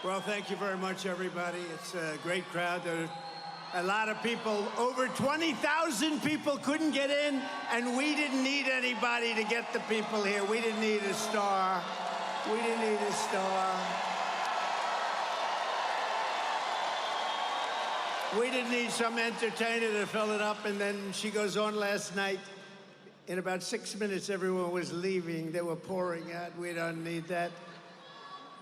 Well, thank you very much, everybody. It's a great crowd. There are a lot of people. Over 20,000 people couldn't get in, and we didn't need anybody to get the people here. We didn't need a star. We didn't need a star. We didn't need some entertainer to fill it up. And then she goes on last night. In about 6 minutes, everyone was leaving. They were pouring out. We don't need that.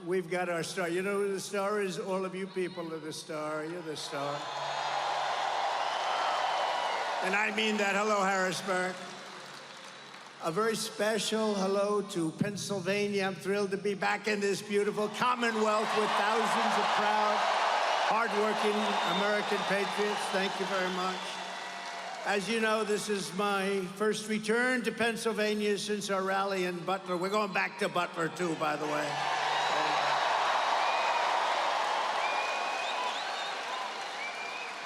We've got our star. You know who the star is? All of you people are the star. You're the star. And I mean that. Hello, Harrisburg. A very special hello to Pennsylvania. I'm thrilled to be back in this beautiful Commonwealth with thousands of proud, hardworking American patriots. Thank you very much. As you know, this is my first return to Pennsylvania since our rally in Butler. We're going back to Butler, too, by the way.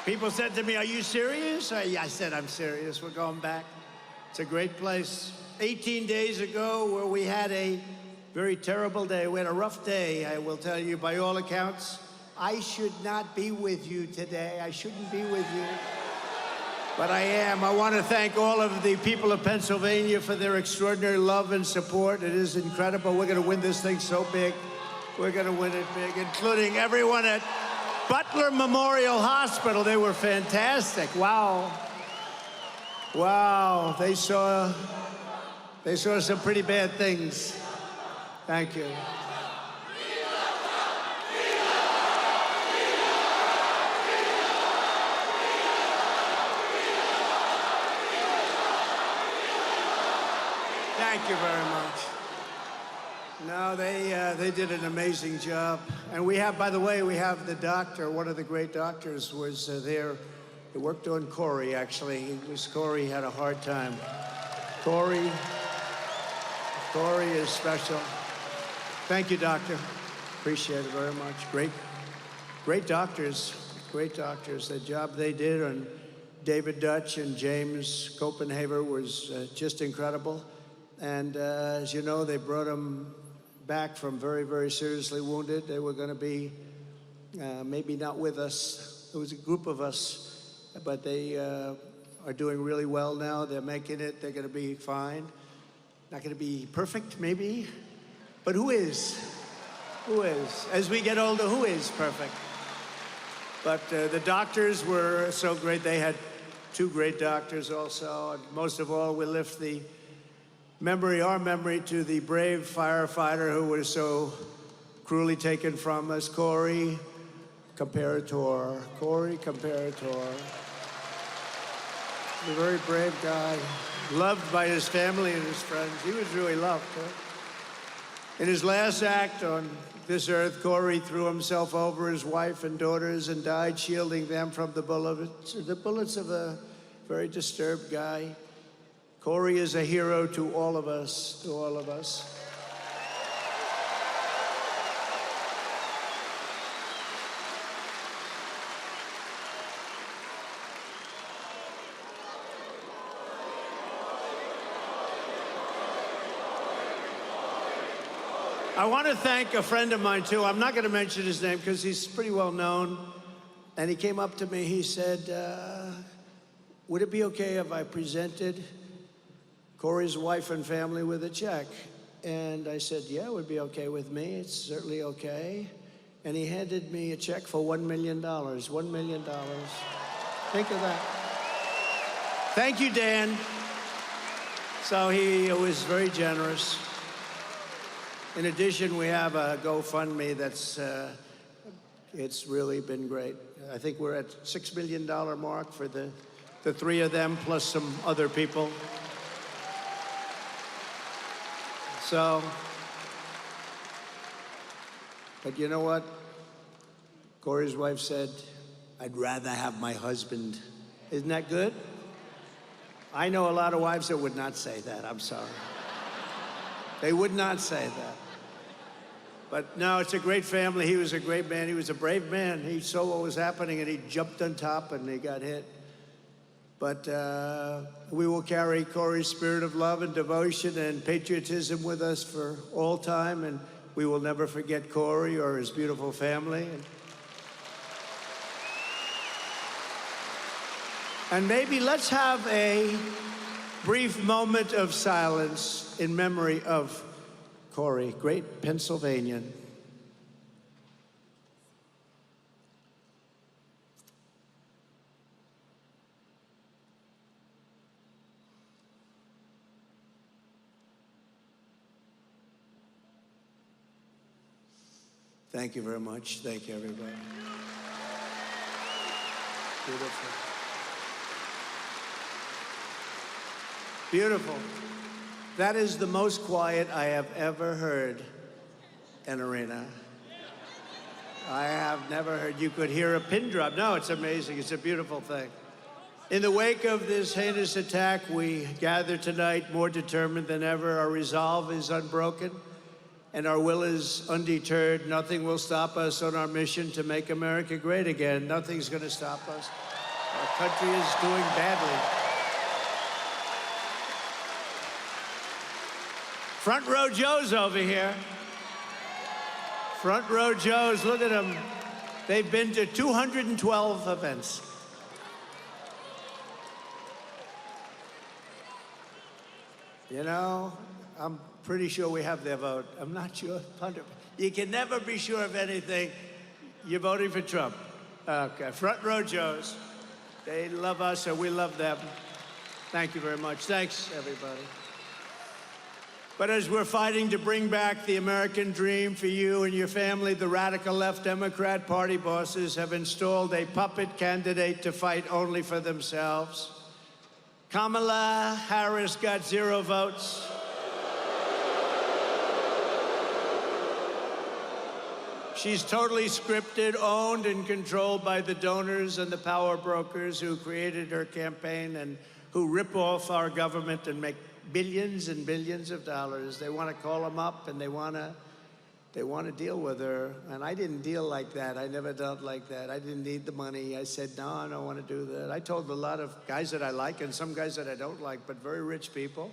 People said to me, "Are you serious?" I said, "I'm serious. We're going back." It's a great place. 18 days ago, where we had a very terrible day. We had a rough day, I will tell you, by all accounts. I should not be with you today. I shouldn't be with you. But I am. I want to thank all of the people of Pennsylvania for their extraordinary love and support. It is incredible. We're going to win this thing so big. We're going to win it big, including everyone at Butler Memorial Hospital. They were fantastic. Wow. Wow. They saw some pretty bad things. Thank you. Thank you very much. No, they did an amazing job. And we have, by the way, we have the doctor, one of the great doctors was there. He worked on Corey, actually. Corey had a hard time. Corey is special. Thank you, doctor. Appreciate it very much. Great doctors, The job they did on David Dutch and James Copenhaver was just incredible. And as you know, they brought him back from very, very seriously wounded. They were going to be maybe not with us. It was a group of us, but they are doing really well now. They're making it. They're going to be fine. Not going to be perfect, maybe, but who is? Who is? As we get older, who is perfect? But the doctors were so great. They had two great doctors also. And most of all, we lift our memory to the brave firefighter who was so cruelly taken from us, Corey Comparator. Corey Comparator. A very brave guy, loved by his family and his friends. He was really loved. In his last act on this earth, Corey threw himself over his wife and daughters and died, shielding them from the bullets of a very disturbed guy. Corey is a hero to all of us, I want to thank a friend of mine, too. I'm not going to mention his name because he's pretty well known. And he came up to me, he said, would it be okay if I presented Corey's wife and family with a check? And I said, yeah, it would be okay with me. It's certainly okay. And he handed me a check for $1 million. $1 million. Think of that. Thank you, Dan. So he was very generous. In addition, we have a GoFundMe that's, it's really been great. I think we're at $6 million mark for the three of them, plus some other people. So, but you know what? Corey's wife said, I'd rather have my husband. Isn't that good? I know a lot of wives that would not say that. I'm sorry. They would not say that. But no, it's a great family. He was a great man. He was a brave man. He saw what was happening and he jumped on top and he got hit. But we will carry Corey's spirit of love and devotion and patriotism with us for all time. And we will never forget Corey or his beautiful family. And maybe let's have a brief moment of silence in memory of Corey, great Pennsylvanian. Thank you very much. Thank you, everybody. Beautiful. Beautiful. That is the most quiet I have ever heard an arena. I have never heard, you could hear a pin drop. No, it's amazing. It's a beautiful thing. In the wake of this heinous attack, we gather tonight more determined than ever. Our resolve is unbroken, and our will is undeterred. Nothing will stop us on our mission to make America great again. Nothing's going to stop us. Our country is doing badly. Front row Joe's over here. Front row Joe's, look at them. They've been to 212 events. You know, I'm pretty sure we have their vote. I'm not sure. You can never be sure of anything. You're voting for Trump. Okay, front row Joe's. They love us and we love them. Thank you very much. Thanks, everybody. But as we're fighting to bring back the American dream for you and your family, the radical left Democrat Party bosses have installed a puppet candidate to fight only for themselves. Kamala Harris got 0 votes. She's totally scripted, owned, and controlled by the donors and the power brokers who created her campaign and who rip off our government and make billions and billions of dollars. They want to call them up and they want to deal with her. And I didn't deal like that. I never dealt like that. I didn't need the money. I said, no, I don't want to do that. I told a lot of guys that I like and some guys that I don't like, but very rich people,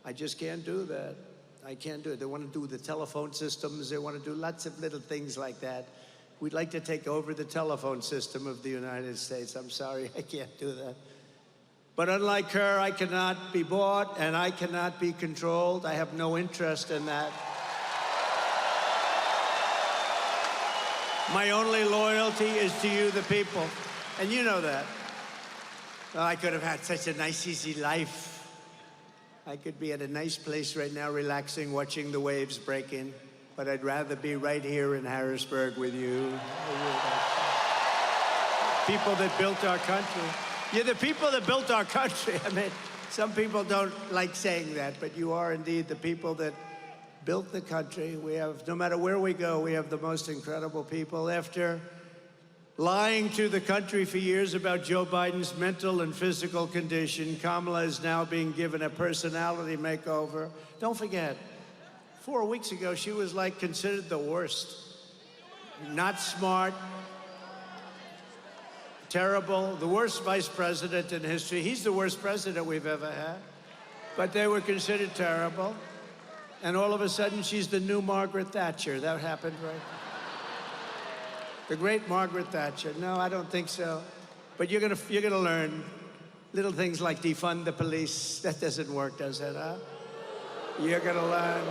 I just can't do that. I can't do it. They want to do the telephone systems. They want to do lots of little things like that. We'd like to take over the telephone system of the United States. I'm sorry, I can't do that. But unlike her, I cannot be bought and I cannot be controlled. I have no interest in that. My only loyalty is to you, the people. And you know that. Well, I could have had such a nice, easy life. I could be at a nice place right now, relaxing, watching the waves break in. But I'd rather be right here in Harrisburg with you. People that built our country. You're the people that built our country. I mean, some people don't like saying that, but you are indeed the people that built the country. We have, no matter where we go, we have the most incredible people. After lying to the country for years about Joe Biden's mental and physical condition, Kamala is now being given a personality makeover. Don't forget, 4 weeks ago, she was like considered the worst. Not smart, terrible, the worst vice president in history. He's the worst president we've ever had. But they were considered terrible. And all of a sudden, she's the new Margaret Thatcher. That happened, right? The great Margaret Thatcher. No, I don't think so. But you're gonna learn little things like defund the police. That doesn't work, does it, huh? You're gonna learn.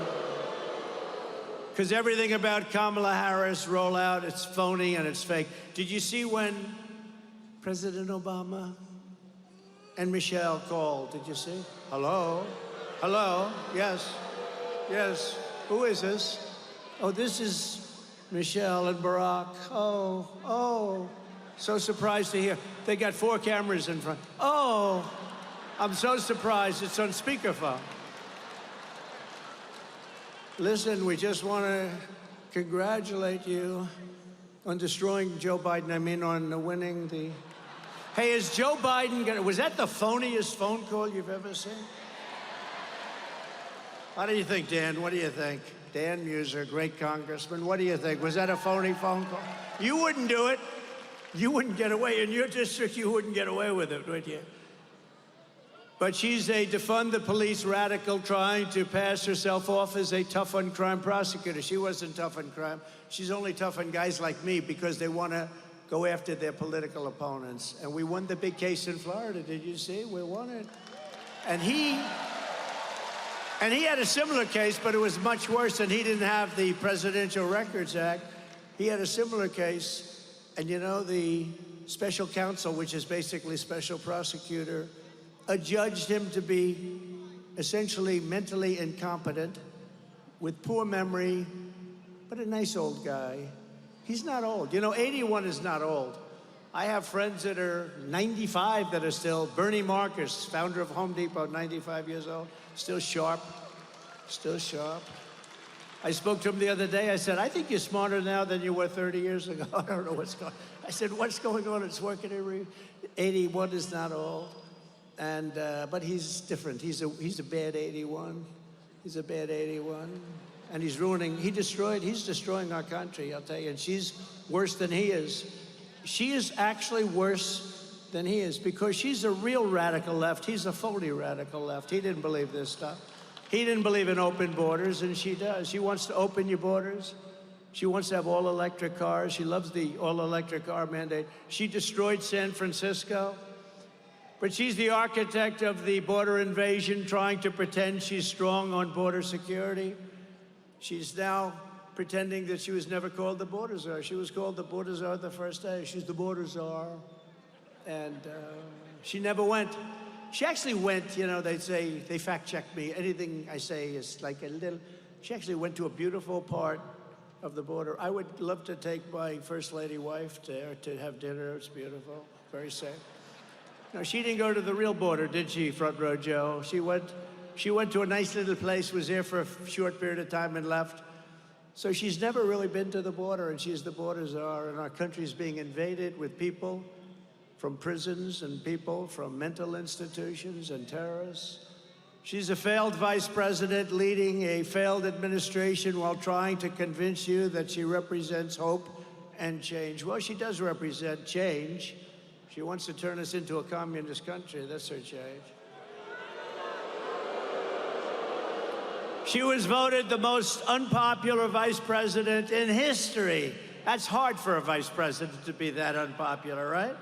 Because everything about Kamala Harris rollout, it's phony and it's fake. Did you see when President Obama and Michelle called? Did you see? Hello? Hello? Yes. Yes. Who is this? Oh, this is Michelle and Barack. Oh. So surprised to hear. They got 4 cameras in front. Oh, I'm so surprised. It's on speakerphone. Listen, we just want to congratulate you on destroying Joe Biden. I mean, on winning the... Hey, is Joe Biden gonna... Was that the phoniest phone call you've ever seen? How do you think, Dan? What do you think? Dan Muser, great congressman. What do you think? Was that a phony phone call? You wouldn't do it. You wouldn't get away. In your district, you wouldn't get away with it, would you? But she's a defund the police radical trying to pass herself off as a tough on crime prosecutor. She wasn't tough on crime. She's only tough on guys like me because they want to go after their political opponents. And we won the big case in Florida. Did you see? We won it. And he had a similar case, but it was much worse, and he didn't have the Presidential Records Act. He had a similar case, and you know, the special counsel, which is basically special prosecutor, adjudged him to be essentially mentally incompetent, with poor memory, but a nice old guy. He's not old. You know, 81 is not old. I have friends that are 95 that are still. Bernie Marcus, founder of Home Depot, 95 years old, still sharp, still sharp. I spoke to him the other day. I said, I think you're smarter now than you were 30 years ago. I don't know what's going on. I said, what's going on? It's working every. 81 is not old. And, but he's different. He's a bad 81. He's a bad 81. And he's destroying our country, I'll tell you. And she's worse than he is. She is actually worse than he is because she's a real radical left. He's a phony radical left. He didn't believe this stuff. He didn't believe in open borders, and she does. She wants to open your borders. She wants to have all-electric cars. She loves the all-electric car mandate. She destroyed San Francisco. But she's the architect of the border invasion, trying to pretend she's strong on border security. She's now pretending that she was never called the border czar. She was called the border czar the first day. She's the border czar. And she never went. She actually went, you know, they say, they fact-check me. Anything I say is like a little. She actually went to a beautiful part of the border. I would love to take my First Lady wife there to have dinner. It's beautiful, very safe. No, she didn't go to the real border, did she, Front Row Joe? She went to a nice little place, was there for a short period of time and left. So she's never really been to the border, and she's the border czar, and our country's being invaded with people from prisons and people from mental institutions and terrorists. She's a failed vice president leading a failed administration while trying to convince you that she represents hope and change. Well, she does represent change. She wants to turn us into a communist country. That's her change. She was voted the most unpopular vice president in history. That's hard for a vice president to be that unpopular, right?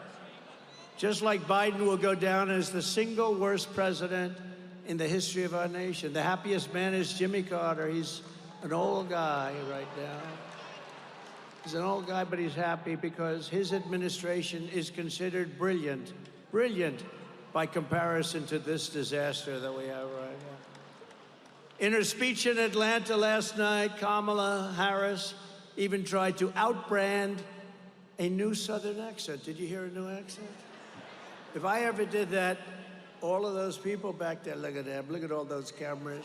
Just like Biden will go down as the single worst president in the history of our nation. The happiest man is Jimmy Carter. He's an old guy right now. He's an old guy, but he's happy because his administration is considered brilliant. Brilliant by comparison to this disaster that we have right now. In her speech in Atlanta last night, Kamala Harris even tried to outbrand a new Southern accent. Did you hear a new accent? If I ever did that, all of those people back there, look at them, look at all those cameras.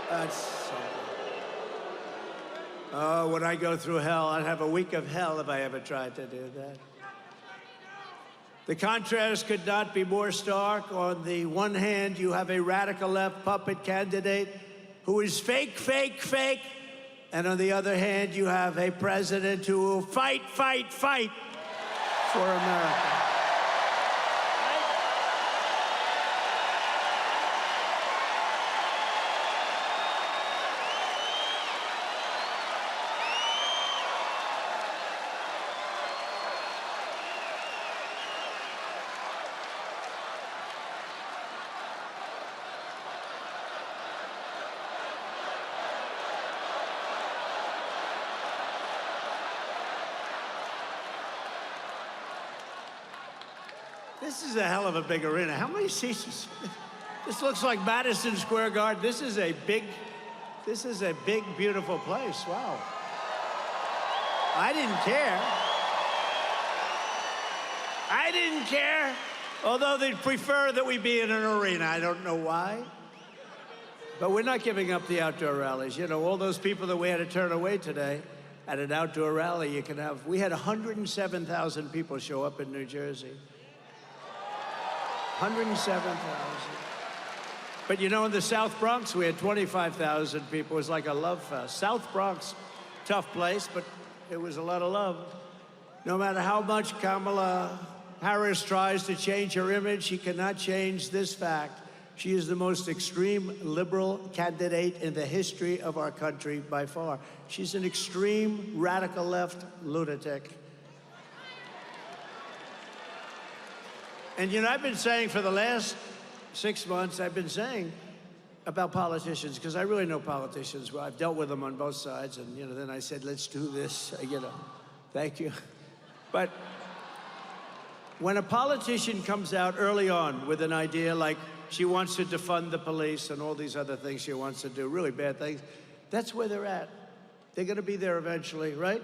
That's so. Oh, when I go through hell, I'd have a week of hell if I ever tried to do that. The contrast could not be more stark. On the one hand, you have a radical left puppet candidate who is fake, fake, fake. And on the other hand, you have a president who will fight, fight, fight for America. This is a hell of a big arena. How many seats is this? Looks like Madison Square Garden. This is a big, beautiful place. Wow. I didn't care. I didn't care. Although they'd prefer that we be in an arena. I don't know why. But we're not giving up the outdoor rallies. You know, all those people that we had to turn away today at an outdoor rally, you can have, we had 107,000 people show up in New Jersey. 107,000. But you know, in the South Bronx, we had 25,000 people. It was like a love fest. South Bronx, tough place, but it was a lot of love. No matter how much Kamala Harris tries to change her image, she cannot change this fact. She is the most extreme liberal candidate in the history of our country by far. She's an extreme radical left lunatic. And you know, I've been saying for the last 6 months, I've been saying about politicians, because I really know politicians. Well, I've dealt with them on both sides, and you know, then I said, let's do this, you know, thank you. But when a politician comes out early on with an idea like she wants to defund the police and all these other things she wants to do, really bad things, that's where they're at. They're gonna be there eventually, right?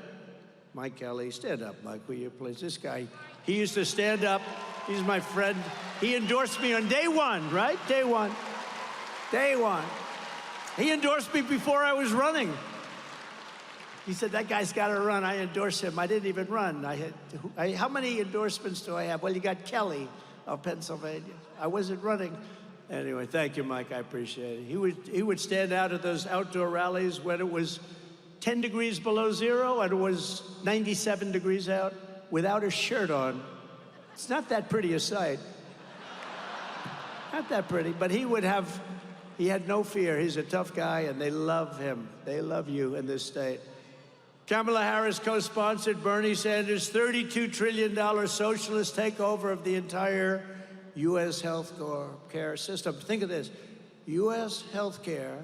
Mike Kelly, stand up, Mike, will you please? This guy, he used to stand up. He's my friend. He endorsed me on day one, right? Day one. Day one. He endorsed me before I was running. He said, that guy's got to run. I endorsed him. I didn't even run. How many endorsements do I have? Well, you got Kelly of Pennsylvania. I wasn't running. Anyway, thank you, Mike. I appreciate it. He would stand out at those outdoor rallies when it was 10 degrees below zero and it was 97 degrees out without a shirt on. It's not that pretty a sight. Not that pretty, but he had no fear. He's a tough guy, and they love him. They love you in this state. Kamala Harris co-sponsored Bernie Sanders' $32 trillion socialist takeover of the entire U.S. health care system. Think of this. U.S. health care,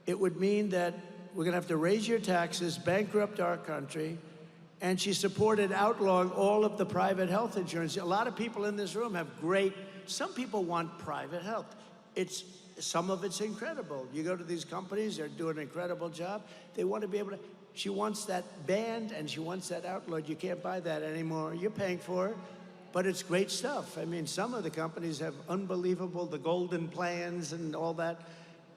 it would mean that we're going to have to raise your taxes, bankrupt our country, and she supported outlawing all of the private health insurance. A lot of people in this room have some people want private health. Some of it's incredible. You go to these companies, they're doing an incredible job. They want to be able to, she wants that banned and she wants that outlawed. You can't buy that anymore. You're paying for it, but it's great stuff. I mean, some of the companies have unbelievable, the golden plans and all that,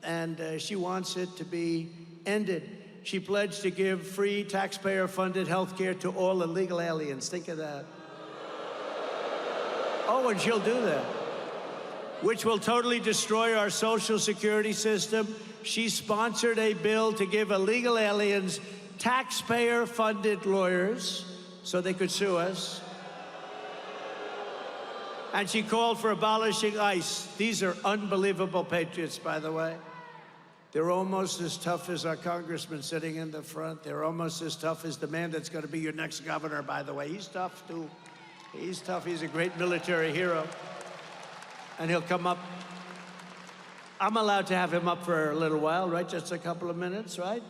and she wants it to be ended. She pledged to give free taxpayer-funded health care to all illegal aliens. Think of that. Oh, and she'll do that, which will totally destroy our social security system. She sponsored a bill to give illegal aliens taxpayer-funded lawyers so they could sue us. And she called for abolishing ICE. These are unbelievable patriots, by the way. They're almost as tough as our congressman sitting in the front. They're almost as tough as the man that's going to be your next governor, by the way. He's tough, too. He's tough. He's a great military hero. And he'll come up. I'm allowed to have him up for a little while, right? Just a couple of minutes, right?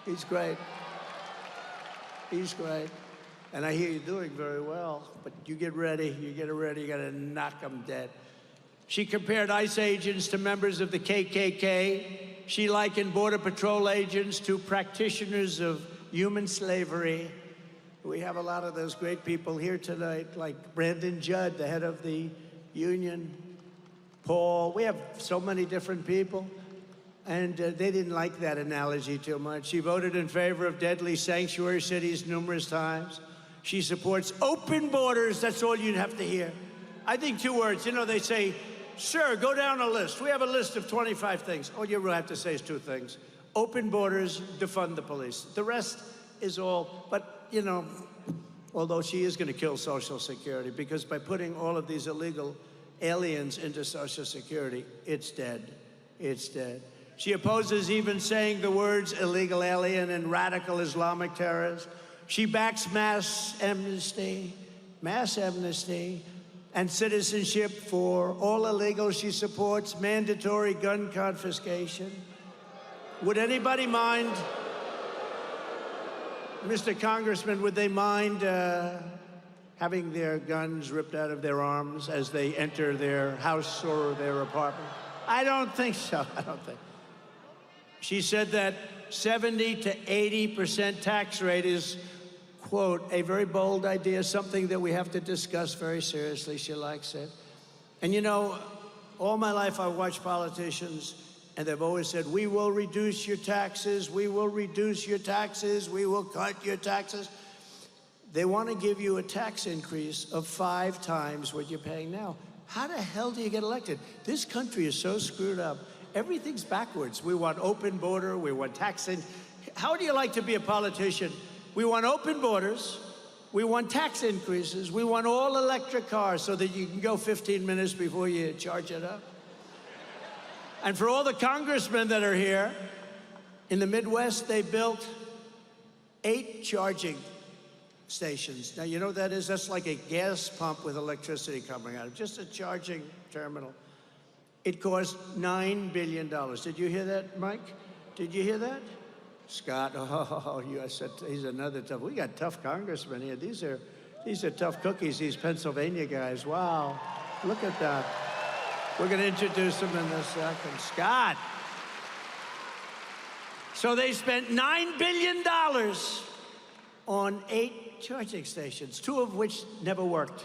He's great. He's great. And I hear you're doing very well, but you get ready. You get ready. You got to knock them dead. She compared ICE agents to members of the KKK. She likened Border Patrol agents to practitioners of human slavery. We have a lot of those great people here tonight, like Brandon Judd, the head of the union, Paul. We have so many different people, and they didn't like that analogy too much. She voted in favor of deadly sanctuary cities numerous times. She supports open borders. That's all you'd have to hear. I think 2 words. You know, they say, sir, go down a list. We have a list of 25 things. All you really have to say is 2 things. Open borders, defund the police. The rest is all, but, you know, although she is going to kill Social Security, because by putting all of these illegal aliens into Social Security, it's dead. It's dead. She opposes even saying the words illegal alien and radical Islamic terrorists. She backs mass amnesty, and citizenship for all illegals. She supports mandatory gun confiscation. Would anybody mind, Mr. Congressman, would they mind having their guns ripped out of their arms as they enter their house or their apartment? I don't think so. I don't think. She said that 70 to 80% tax rate is, quote, a very bold idea, something that we have to discuss very seriously. She likes it. And you know, all my life I've watched politicians, and they've always said, we will reduce your taxes, we will reduce your taxes, we will cut your taxes. They want to give you a tax increase of 5 times what you're paying now. How the hell do you get elected? This country is so screwed up. Everything's backwards. We want open border, we want taxing. How do you like to be a politician? We want open borders, We want tax increases. We want all electric cars so that you can go 15 minutes before you charge it up. And for all the congressmen that are here, in the Midwest, they built 8 charging stations. Now, you know what that is? That's like a gas pump with electricity coming out of it, just a charging terminal. It cost $9 billion. Did you hear that, Mike? Did you hear that? Scott, oh, you said he's another tough. We got tough congressmen here. These are tough cookies, these Pennsylvania guys. Wow, look at that. We're going to introduce them in a second. Scott. So they spent $9 billion on 8 charging stations, 2 of which never worked.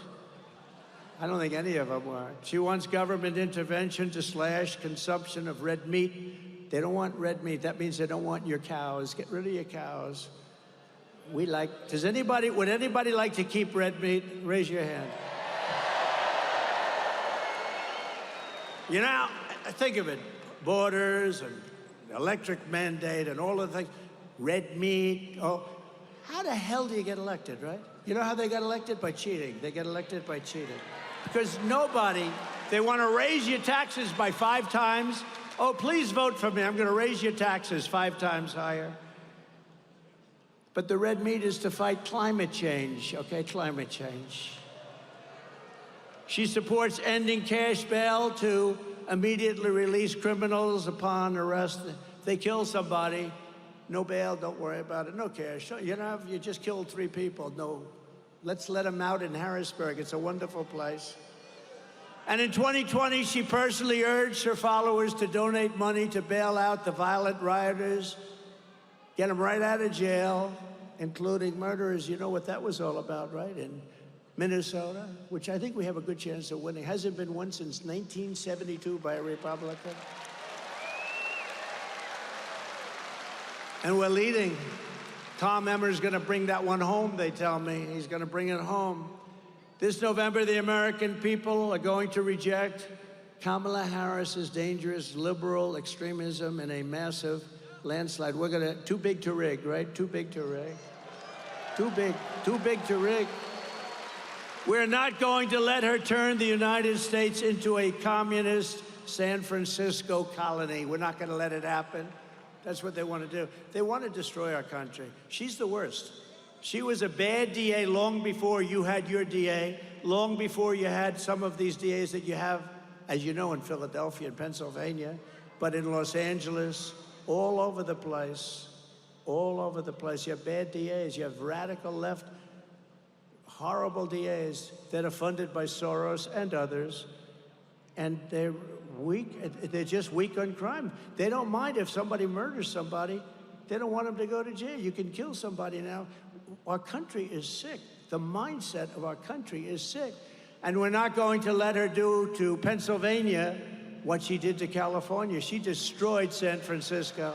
I don't think any of them worked. She wants government intervention to slash consumption of red meat. They don't want red meat. That means they don't want your cows. Get rid of your cows. Would anybody like to keep red meat? Raise your hand. You know, think of it. Borders and electric mandate and all of the things. Red meat. Oh, how the hell do you get elected, right? You know how they got elected? By cheating. They get elected by cheating. Because they want to raise your taxes by 5 times. Oh, please vote for me. I'm going to raise your taxes 5 times higher. But the red meat is to fight climate change, okay? Climate change. She supports ending cash bail to immediately release criminals upon arrest. If they kill somebody, no bail, don't worry about it, no cash. You just killed 3 people, no. Let's let them out in Harrisburg. It's a wonderful place. And in 2020, she personally urged her followers to donate money to bail out the violent rioters, get them right out of jail, including murderers. You know what that was all about, right? In Minnesota, which I think we have a good chance of winning. Hasn't been won since 1972 by a Republican. And we're leading. Tom Emmer's going to bring that one home, they tell me. He's going to bring it home. This November, the American people are going to reject Kamala Harris's dangerous liberal extremism in a massive landslide. We're going to, too big to rig, right? Too big to rig. Too big to rig. We're not going to let her turn the United States into a communist San Francisco colony. We're not going to let it happen. That's what they want to do. They want to destroy our country. She's the worst. She was a bad DA long before you had your DA, long before you had some of these DAs that you have, as you know, in Philadelphia and Pennsylvania, but in Los Angeles, all over the place, all over the place. You have bad DAs. You have radical left, horrible DAs that are funded by Soros and others, and they're weak. They're just weak on crime. They don't mind if somebody murders somebody. They don't want them to go to jail. You can kill somebody now. Our country is sick. The mindset of our country is sick. And we're not going to let her do to Pennsylvania what she did to California. She destroyed San Francisco,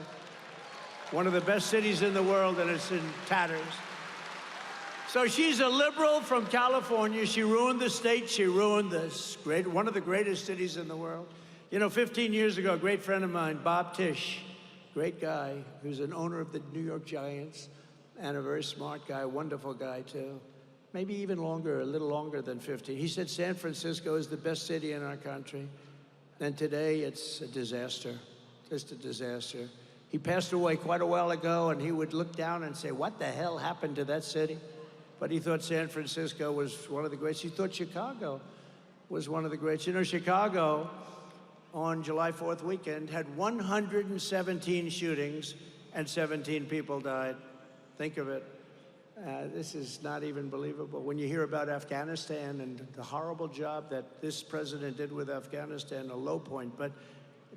one of the best cities in the world, and it's in tatters. So she's a liberal from California. She ruined the state. She ruined one of the greatest cities in the world. You know, 15 years ago, a great friend of mine, Bob Tisch, great guy, who's an owner of the New York Giants, and a very smart guy, wonderful guy too. Maybe even longer, a little longer than 50. He said San Francisco is the best city in our country. And today it's a disaster, just a disaster. He passed away quite a while ago, and he would look down and say, what the hell happened to that city? But he thought San Francisco was one of the greats. He thought Chicago was one of the greats. You know, Chicago, on July 4th weekend, had 117 shootings and 17 people died. Think of it. This is not even believable. When you hear about Afghanistan and the horrible job that this president did with Afghanistan, a low point, but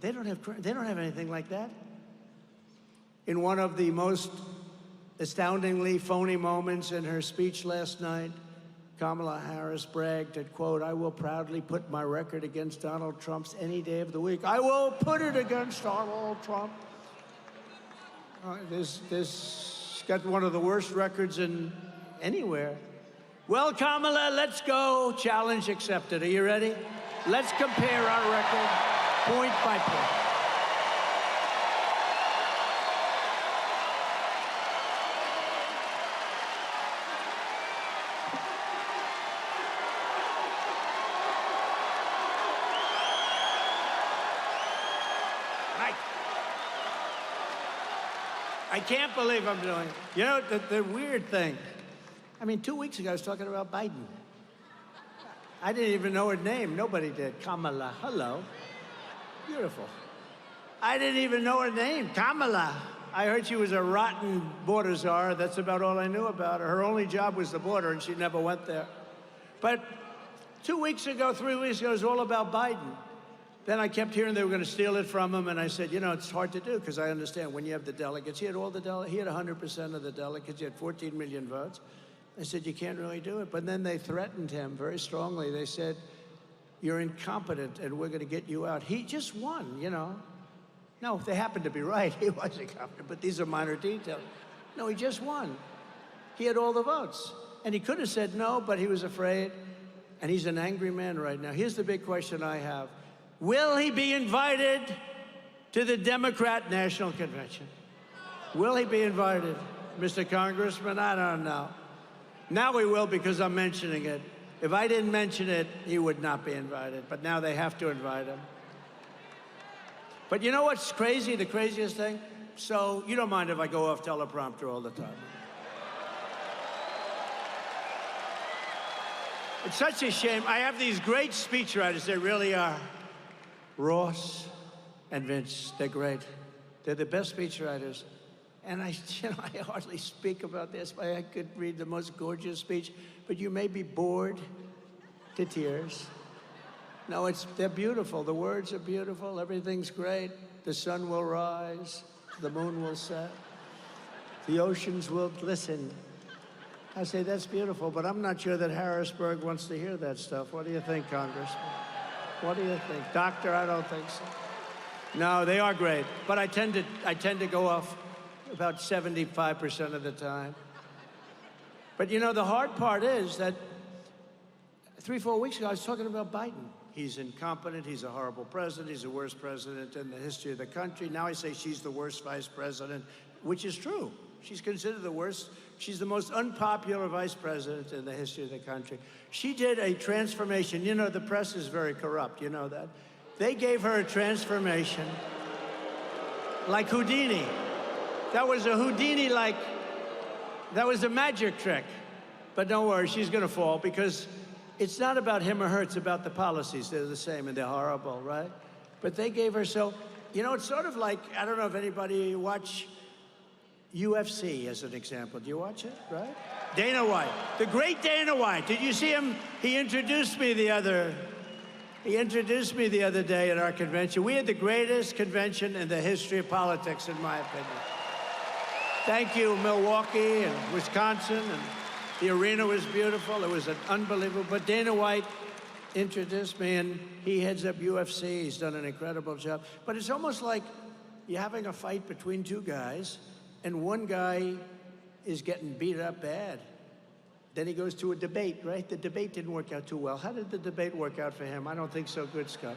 they don't have anything like that. In one of the most astoundingly phony moments in her speech last night, Kamala Harris bragged that, quote, I will proudly put my record against Donald Trump's any day of the week. I will put it against Donald Trump. This got one of the worst records in anywhere. Well, Kamala, let's go. Challenge accepted. Are you ready? Let's compare our record point by point. I can't believe I'm doing it. You know, the weird thing, I mean, 2 weeks ago, I was talking about Biden. I didn't even know her name. Nobody did. Kamala, hello. Beautiful. I didn't even know her name, Kamala. I heard she was a rotten border czar. That's about all I knew about her. Her only job was the border, and she never went there. But 2 weeks ago, 3 weeks ago, it was all about Biden. Then I kept hearing they were going to steal it from him, and I said, you know, it's hard to do, because I understand when you have the delegates. He had all the delegates. He had 100% of the delegates. He had 14 million votes. I said, you can't really do it. But then they threatened him very strongly. They said, you're incompetent, and we're going to get you out. He just won, you know. No, they happened to be right. He was incompetent, but these are minor details. No, he just won. He had all the votes. And he could have said no, but he was afraid. And he's an angry man right now. Here's the big question I have. Will he be invited to the Democrat National Convention? Will he be invited, Mr. Congressman? I don't know. Now he will, because I'm mentioning it. If I didn't mention it, he would not be invited. But now they have to invite him. But you know what's crazy, the craziest thing? So you don't mind if I go off teleprompter all the time. It's such a shame. I have these great speechwriters. They really are. Ross and Vince, they're great. They're the best speechwriters. And I hardly speak about this, but I could read the most gorgeous speech, but you may be bored to tears. No, they're beautiful. The words are beautiful. Everything's great. The sun will rise. The moon will set. The oceans will glisten. I say, that's beautiful, but I'm not sure that Harrisburg wants to hear that stuff. What do you think, Congressman? What do you think? Doctor, I don't think so. No, they are great, but I tend to go off about 75% of the time. But you know, the hard part is that 3-4 weeks ago, I was talking about Biden. He's incompetent, he's a horrible president, he's the worst president in the history of the country. Now I say she's the worst vice president, which is true. She's considered the worst. She's the most unpopular vice president in the history of the country. She did a transformation. You know, the press is very corrupt, you know that. They gave her a transformation like Houdini. That was a Houdini-like, that was a magic trick. But don't worry, she's gonna fall, because it's not about him or her, it's about the policies. They're the same and they're horrible, right? But they gave her, so, you know, it's sort of like, I don't know if anybody watch UFC as an example. Do you watch it, right? Dana White, the great Dana White. Did you see him? He introduced me the other day at our convention. We had the greatest convention in the history of politics, in my opinion. Thank you, Milwaukee and Wisconsin, and the arena was beautiful. It was an unbelievable, but Dana White introduced me, and he heads up UFC. He's done an incredible job. But it's almost like you're having a fight between two guys, and one guy is getting beat up bad. Then he goes to a debate, right? The debate didn't work out too well. How did the debate work out for him? I don't think so good, Scott.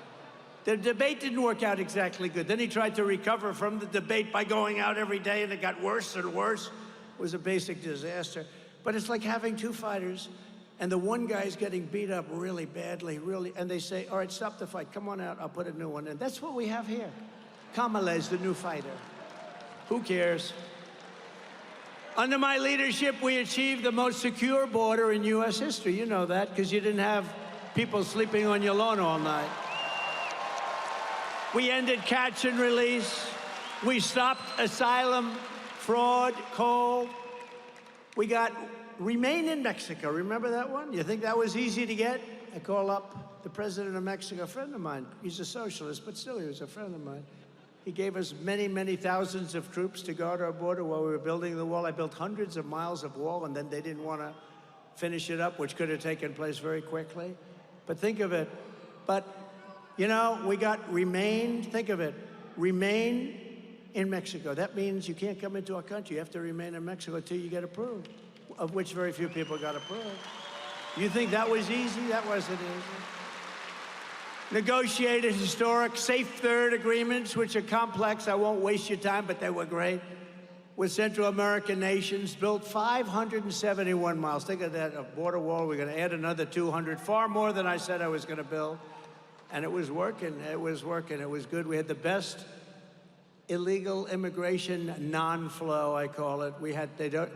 The debate didn't work out exactly good. Then he tried to recover from the debate by going out every day, and it got worse and worse. It was a basic disaster. But it's like having two fighters, and the one guy's getting beat up really badly, and they say, all right, stop the fight. Come on out, I'll put a new one in. That's what we have here. Kamala is the new fighter. Who cares? Under my leadership, we achieved the most secure border in U.S. history. You know that, because you didn't have people sleeping on your lawn all night. We ended catch and release. We stopped asylum, fraud, coal. We got remain in Mexico. Remember that one? You think that was easy to get? I call up the president of Mexico, a friend of mine. He's a socialist, but still he was a friend of mine. He gave us many, many thousands of troops to guard our border while we were building the wall. I built hundreds of miles of wall, and then they didn't want to finish it up, which could have taken place very quickly. But think of it. But, you know, we got remain, think of it, remain in Mexico. That means you can't come into our country. You have to remain in Mexico until you get approved, of which very few people got approved. You think that was easy? That wasn't easy. Negotiated historic safe third agreements, which are complex. I won't waste your time, but they were great. With Central American nations, built 571 miles. Think of that, a border wall. We're going to add another 200, far more than I said I was going to build. And it was working. It was working. It was good. We had the best illegal immigration non-flow, I call it.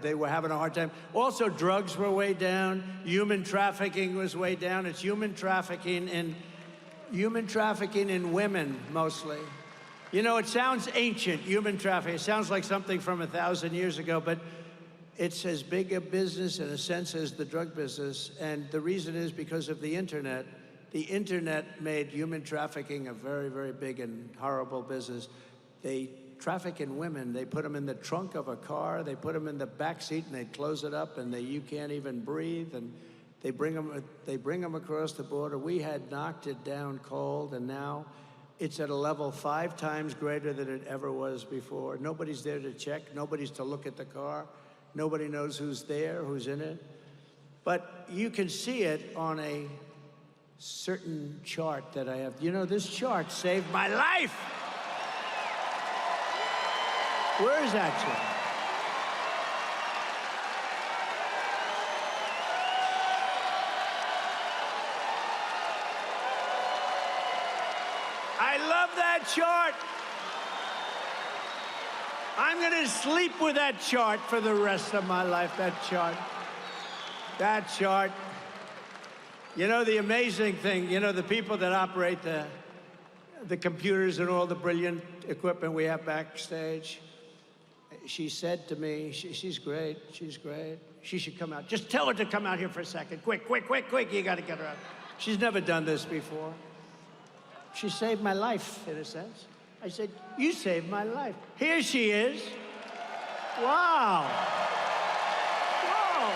They were having a hard time. Also, drugs were way down. Human trafficking was way down. It's human trafficking in women, mostly. You know, it sounds ancient, human trafficking. It sounds like something from 1,000 years ago, but it's as big a business, in a sense, as the drug business. And the reason is because of the internet. The internet made human trafficking a very, very big and horrible business. They traffic in women. They put them in the trunk of a car. They put them in the back seat, and they close it up, and you can't even breathe. And they bring them across the border. We had knocked it down cold, and now it's at a level 5 times greater than it ever was before. Nobody's there to check. Nobody's to look at the car. Nobody knows who's there, who's in it. But you can see it on a certain chart that I have. You know, this chart saved my life. Where is that chart? I love that chart. I'm going to sleep with that chart for the rest of my life, that chart. That chart. You know, the amazing thing, you know, the people that operate the computers and all the brilliant equipment we have backstage, she said to me, she's great, she's great. She should come out. Just tell her to come out here for a second. Quick, quick, quick, quick, you got to get her out. She's never done this before. She saved my life, in a sense. I said, you saved my life. Here she is. Wow. Whoa.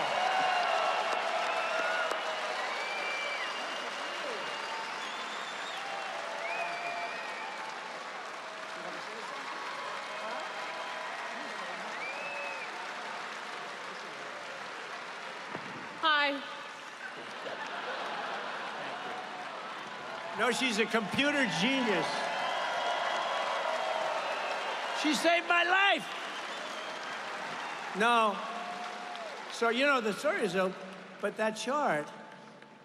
Hi. No, she's a computer genius. She saved my life. No. So, you know, the story is, but that chart,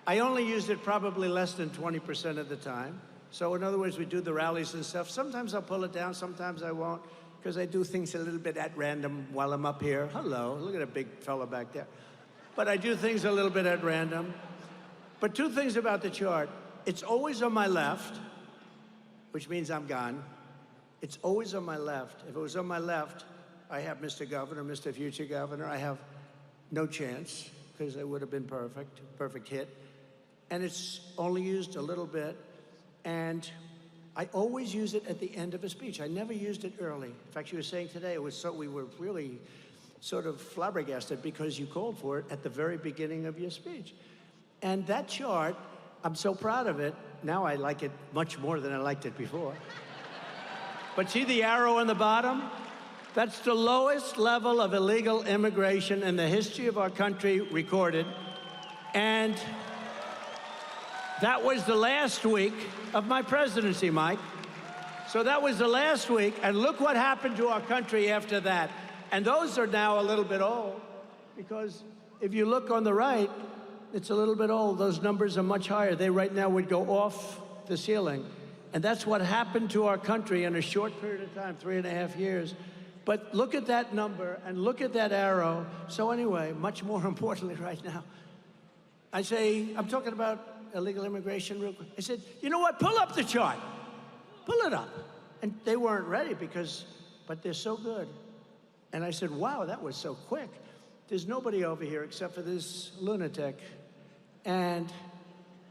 I only used it probably less than 20% of the time. So in other words, we do the rallies and stuff. Sometimes I'll pull it down, sometimes I won't, because I do things a little bit at random while I'm up here. Hello, look at a big fella back there. But I do things a little bit at random. But 2 things about the chart. It's always on my left, which means I'm gone. It's always on my left. If it was on my left, I have Mr. Governor, Mr. Future Governor. I have no chance, because it would have been perfect hit. And it's only used a little bit. And I always use it at the end of a speech. I never used it early. In fact, she was saying today, we were really sort of flabbergasted because you called for it at the very beginning of your speech. And that chart, I'm so proud of it. Now I like it much more than I liked it before. But see the arrow on the bottom? That's the lowest level of illegal immigration in the history of our country recorded. And that was the last week of my presidency, Mike. So that was the last week, and look what happened to our country after that. And those are now a little bit old, because if you look on the right, it's a little bit old. Those numbers are much higher. They right now would go off the ceiling. And that's what happened to our country in a short period of time, 3.5 years. But look at that number and look at that arrow. So anyway, much more importantly right now, I say, I'm talking about illegal immigration real quick. I said, you know what, pull up the chart. Pull it up. And they weren't ready but they're so good. And I said, wow, that was so quick. There's nobody over here except for this lunatic. And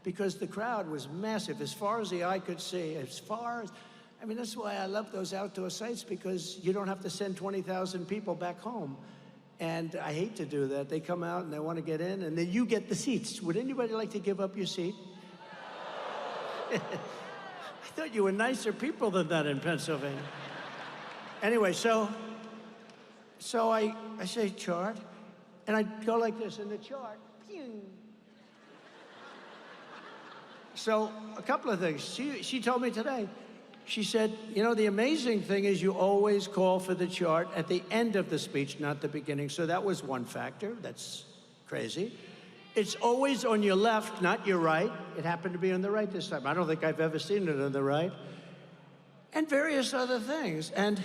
because the crowd was massive, as far as the eye could see, I mean, that's why I love those outdoor sites, because you don't have to send 20,000 people back home. And I hate to do that. They come out and they want to get in, and then you get the seats. Would anybody like to give up your seat? I thought you were nicer people than that in Pennsylvania. Anyway, so I say chart, and I go like this in the chart. Pew. So a couple of things. She told me today, she said, you know, the amazing thing is you always call for the chart at the end of the speech, not the beginning. So that was one factor. That's crazy. It's always on your left, not your right. It happened to be on the right this time. I don't think I've ever seen it on the right. and various other things. And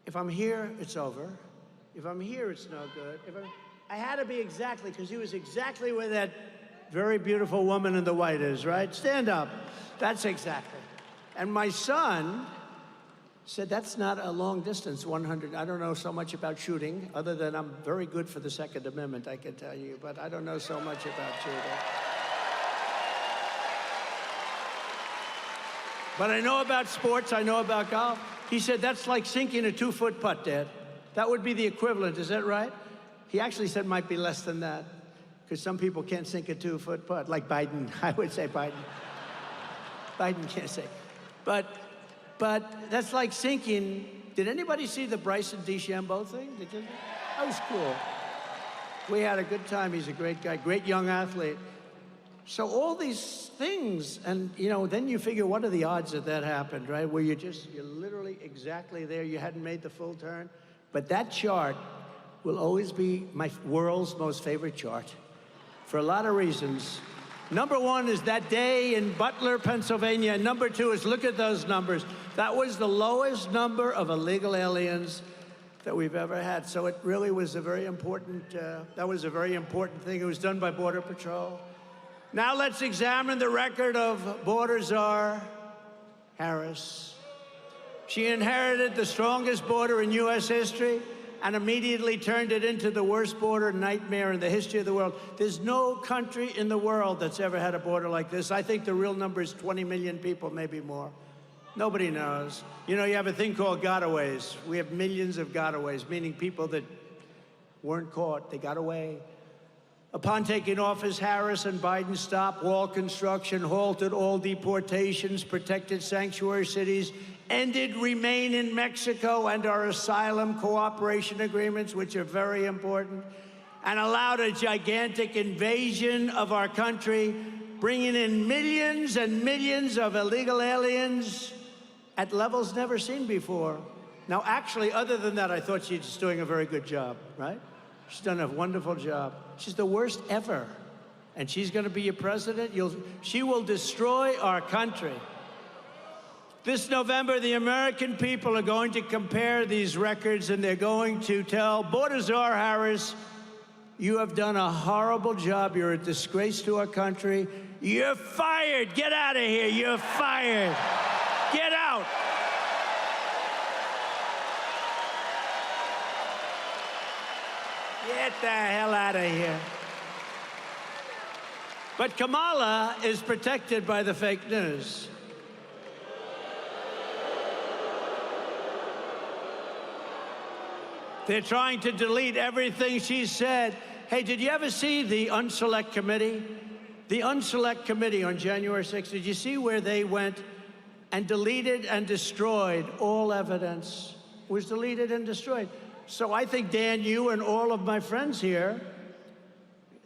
if I'm here, it's over. If I'm here, it's no good. I had to be exactly, because he was exactly where that very beautiful woman in the white is, right? Stand up. That's exactly. And my son said, that's not a long distance, 100. I don't know so much about shooting, other than I'm very good for the Second Amendment, I can tell you, but I don't know so much about shooting. But I know about sports, I know about golf. He said, that's like sinking a 2-foot putt, Dad. That would be the equivalent, is that right? He actually said might be less than that, because some people can't sink a 2-foot putt, like Biden. I would say Biden. Biden can't sink. But that's like sinking. Did anybody see the Bryson DeChambeau thing? Did you? That was cool. We had a good time. He's a great guy, great young athlete. So all these things, and then you figure, what are the odds that that happened, right? Where you're literally exactly there. You hadn't made the full turn. But that chart will always be my world's most favorite chart for a lot of reasons. Number one is that day in Butler, Pennsylvania. And number two is, look at those numbers. That was the lowest number of illegal aliens that we've ever had. So it really was a very important, that was a very important thing. It was done by Border Patrol. Now let's examine the record of border czar Harris. She inherited the strongest border in U.S. history and immediately turned it into the worst border nightmare in the history of the world. There's no country in the world that's ever had a border like this. I think the real number is 20 million people, maybe more. Nobody knows. You have a thing called gotaways. We have millions of gotaways, meaning people that weren't caught, they got away. Upon taking office, Harris and Biden stopped wall construction, halted all deportations, protected sanctuary cities, ended Remain in Mexico and our asylum cooperation agreements, which are very important, and allowed a gigantic invasion of our country, bringing in millions and millions of illegal aliens at levels never seen before. Now, actually, other than that, I thought she's just doing a very good job, right? She's done a wonderful job. She's the worst ever. And she's going to be your president. She will destroy our country. This November, the American people are going to compare these records, and they're going to tell Border Czar Harris, you have done a horrible job. You're a disgrace to our country. You're fired. Get out of here. You're fired. Get out. Get the hell out of here. But Kamala is protected by the fake news. They're trying to delete everything she said. Hey, did you ever see the Unselect Committee? The Unselect Committee on January 6th, did you see where they went and deleted and destroyed all evidence? It was deleted and destroyed. So I think, Dan, you and all of my friends here,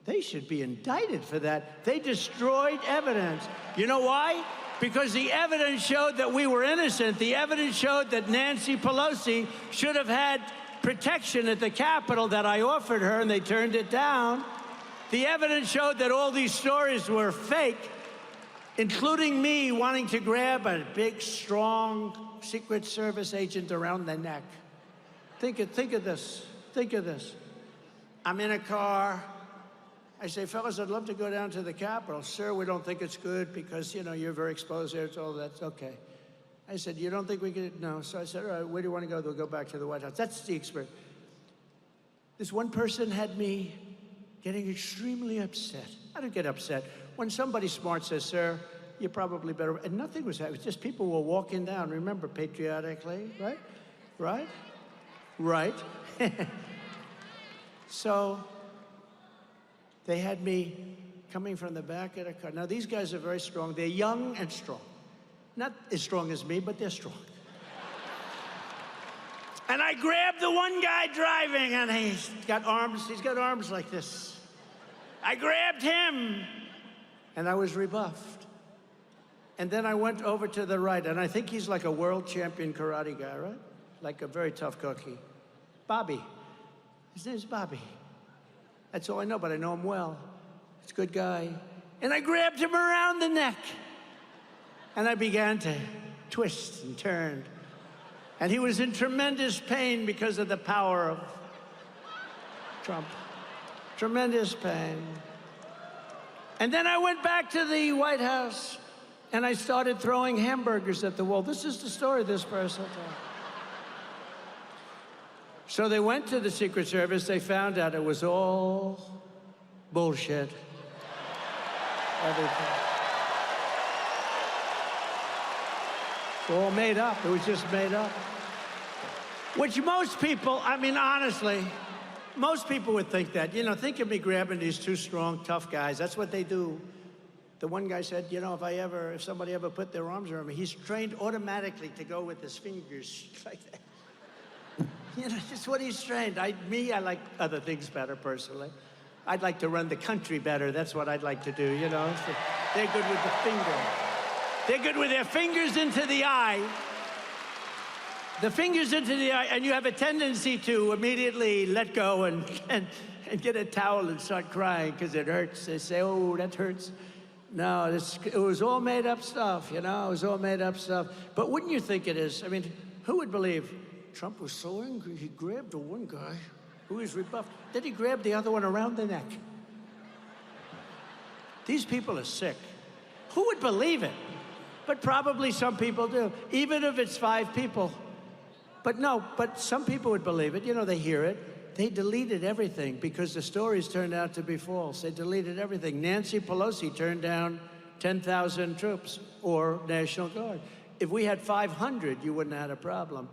they should be indicted for that. They destroyed evidence. You know why? Because the evidence showed that we were innocent. The evidence showed that Nancy Pelosi should have had protection at the Capitol that I offered her, and they turned it down. The evidence showed that all these stories were fake, including me wanting to grab a big, strong Secret Service agent around the neck. Think of this. Think of this. I'm in a car. I say, fellas, I'd love to go down to the Capitol. Sir, we don't think it's good because, you're very exposed there. It's all that's okay. I said, you don't think we could? No. So I said, all right, where do you want to go? They'll go back to the White House. That's the experience. This one person had me getting extremely upset. I don't get upset. When somebody smart says, sir, you're probably better. And nothing was happening. Just people were walking down, remember, patriotically, right? Right? Right. So they had me coming from the back of the car. Now, these guys are very strong. They're young and strong. Not as strong as me, but they're strong. And I grabbed the one guy driving, and he's got arms like this. I grabbed him, and I was rebuffed. And then I went over to the right, and I think he's like a world champion karate guy, right? Like a very tough cookie. Bobby. His name's Bobby. That's all I know, but I know him well. He's a good guy. And I grabbed him around the neck. And I began to twist and turn. And he was in tremendous pain because of the power of Trump. Tremendous pain. And then I went back to the White House, and I started throwing hamburgers at the wall. This is the story this person told. So they went to the Secret Service. They found out it was all bullshit. Everything. It's all made up. It was just made up. Which most people, I mean, honestly, most people would think that. You know, think of me grabbing these two strong, tough guys. That's what they do. The one guy said, you know, if somebody ever put their arms around me, he's trained automatically to go with his fingers like that. You know, just what he's trained. I like other things better, personally. I'd like to run the country better. That's what I'd like to do, you know. So they're good with the finger. They're good with their fingers into the eye. The fingers into the eye, and you have a tendency to immediately let go and get a towel and start crying because it hurts. They say, oh, that hurts. No, it was all made up stuff, you know? It was all made up stuff. But wouldn't you think it is? I mean, who would believe Trump was so angry, he grabbed the one guy who was rebuffed. Then he grabbed the other one around the neck. These people are sick. Who would believe it? But probably some people do, even if it's 5 people. But some people would believe it. You know, they hear it. They deleted everything because the stories turned out to be false. They deleted everything. Nancy Pelosi turned down 10,000 troops or National Guard. If we had 500, you wouldn't have had a problem.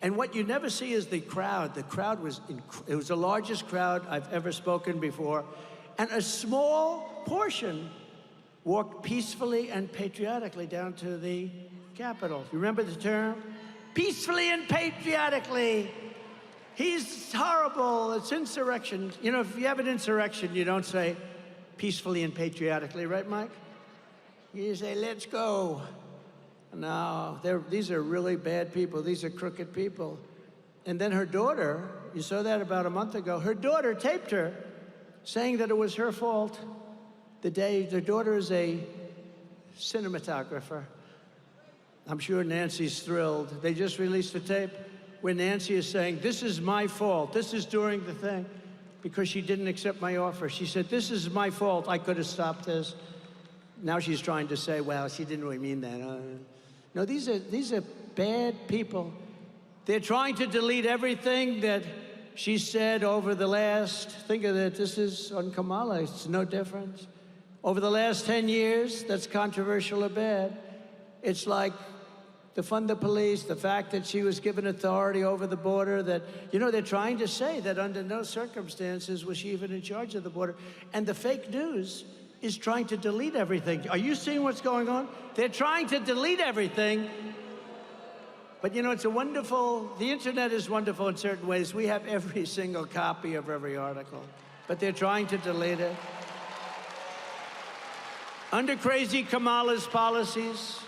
And what you never see is the crowd. The crowd was, it was the largest crowd I've ever spoken before. And a small portion walked peacefully and patriotically down to the Capitol. You remember the term? Peacefully and patriotically. He's horrible. It's insurrection. You know, if you have an insurrection, you don't say peacefully and patriotically, right, Mike? You say, let's go. No, these are really bad people. These are crooked people. And then her daughter, you saw that about a month ago, her daughter taped her saying that it was her fault the day, their daughter is a cinematographer. I'm sure Nancy's thrilled. They just released a tape where Nancy is saying, this is my fault. This is during the thing, because she didn't accept my offer. She said, this is my fault. I could have stopped this. Now she's trying to say, well, she didn't really mean that. No, these are bad people. They're trying to delete everything that she said over the last, think of it, this is on Kamala, it's no difference. Over the last 10 years, that's controversial or bad. It's like defund the police, the fact that she was given authority over the border, that, you know, they're trying to say that under no circumstances was she even in charge of the border. And the fake news is trying to delete everything. Are you seeing what's going on? They're trying to delete everything. But you know, it's a wonderful, the internet is wonderful in certain ways. We have every single copy of every article, but they're trying to delete it. Under crazy Kamala's policies,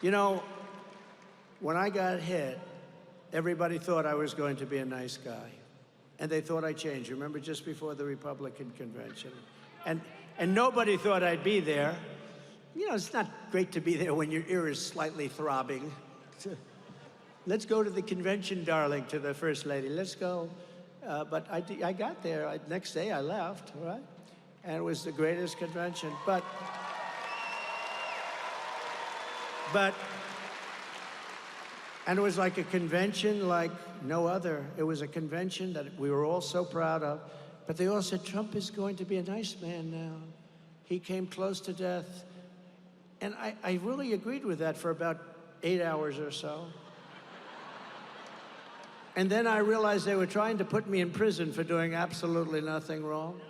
you know, when I got hit, everybody thought I was going to be a nice guy. And they thought I changed. Remember, just before the Republican convention. And nobody thought I'd be there. You know, it's not great to be there when your ear is slightly throbbing. Let's go to the convention, darling, to the First Lady. Let's go. But I got there. Next day, I left, all right? And it was the greatest convention. And it was like a convention like no other. It was a convention that we were all so proud of. But they all said, Trump is going to be a nice man now. He came close to death. And I really agreed with that for about 8 hours or so. And then I realized they were trying to put me in prison for doing absolutely nothing wrong.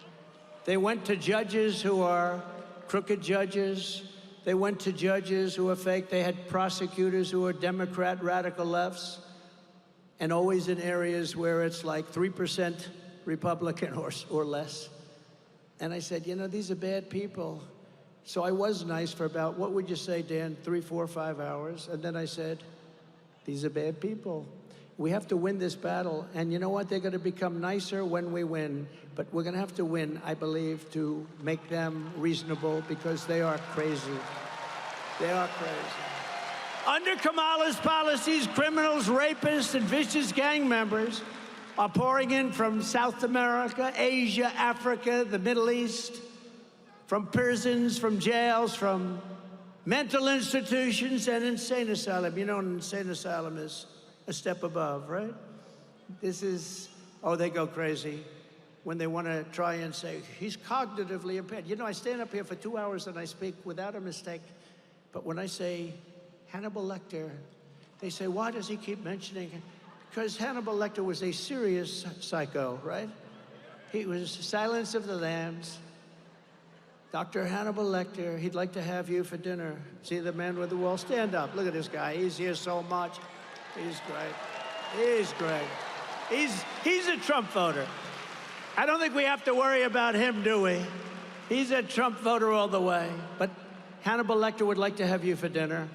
They went to judges who are crooked judges. They went to judges who are fake. They had prosecutors who are Democrat radical lefts, and always in areas where it's like 3% Republican or less. And I said, you know, these are bad people. So I was nice for about, what would you say, Dan, 3, 4, 5 hours? And then I said, these are bad people. We have to win this battle. And you know what? They're going to become nicer when we win. But we're going to have to win, I believe, to make them reasonable, because they are crazy. They are crazy. Under Kamala's policies, criminals, rapists, and vicious gang members are pouring in from South America, Asia, Africa, the Middle East, from prisons, from jails, from mental institutions, and insane asylum. You know, an insane asylum is a step above, right? This is, oh, they go crazy when they want to try and say, he's cognitively impaired. You know, I stand up here for 2 hours and I speak without a mistake. But when I say Hannibal Lecter, they say, why does he keep mentioning it? Because Hannibal Lecter was a serious psycho, right? He was Silence of the Lambs. Dr. Hannibal Lecter, he'd like to have you for dinner. See the man with the wall? Stand up. Look at this guy. He's here so much. He's great. He's great. He's a Trump voter. I don't think we have to worry about him, do we? He's a Trump voter all the way. But Hannibal Lecter would like to have you for dinner.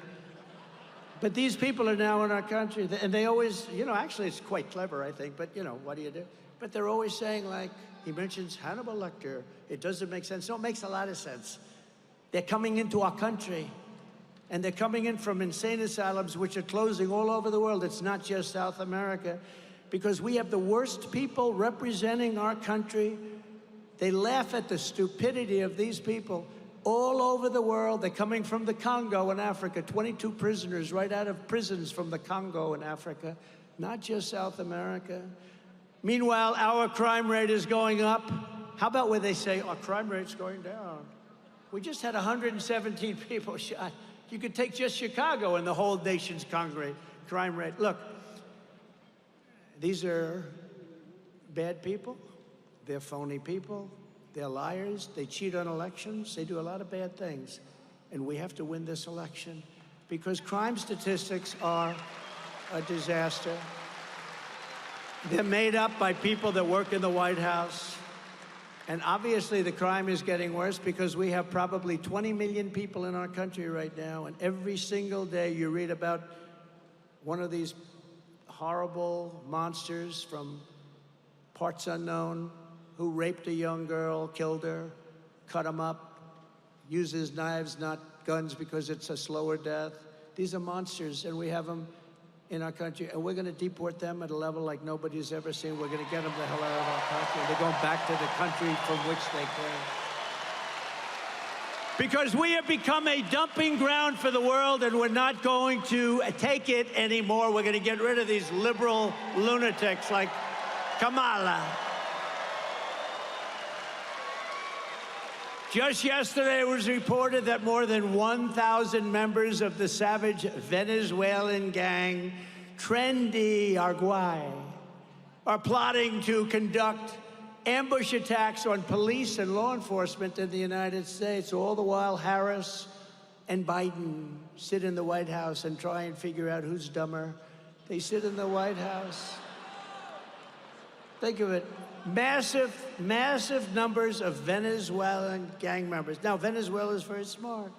But these people are now in our country, and they always, you know, actually it's quite clever, I think, but, you know, what do you do? But they're always saying, like, he mentions Hannibal Lecter. It doesn't make sense. No, it makes a lot of sense. They're coming into our country, and they're coming in from insane asylums, which are closing all over the world. It's not just South America, because we have the worst people representing our country. They laugh at the stupidity of these people. All over the world, they're coming from the Congo in Africa, 22 prisoners right out of prisons from the Congo in Africa, not just South America. Meanwhile, our crime rate is going up. How about where they say our crime rate's going down? We just had 117 people shot. You could take just Chicago and the whole nation's crime rate. Look, these are bad people. They're phony people. They're liars, they cheat on elections, they do a lot of bad things. And we have to win this election because crime statistics are a disaster. They're made up by people that work in the White House. And obviously the crime is getting worse because we have probably 20 million people in our country right now. And every single day you read about one of these horrible monsters from parts unknown who raped a young girl, killed her, cut him up, uses knives, not guns, because it's a slower death. These are monsters, and we have them in our country, and we're going to deport them at a level like nobody's ever seen. We're going to get them the hell out of our country. They're going back to the country from which they came. Because we have become a dumping ground for the world, and we're not going to take it anymore. We're going to get rid of these liberal lunatics like Kamala. Just yesterday, it was reported that more than 1,000 members of the savage Venezuelan gang, Trendy Arguay, are plotting to conduct ambush attacks on police and law enforcement in the United States. All the while, Harris and Biden sit in the White House and try and figure out who's dumber. They sit in the White House. Think of it. Massive numbers of Venezuelan gang members. Now, Venezuela is very smart.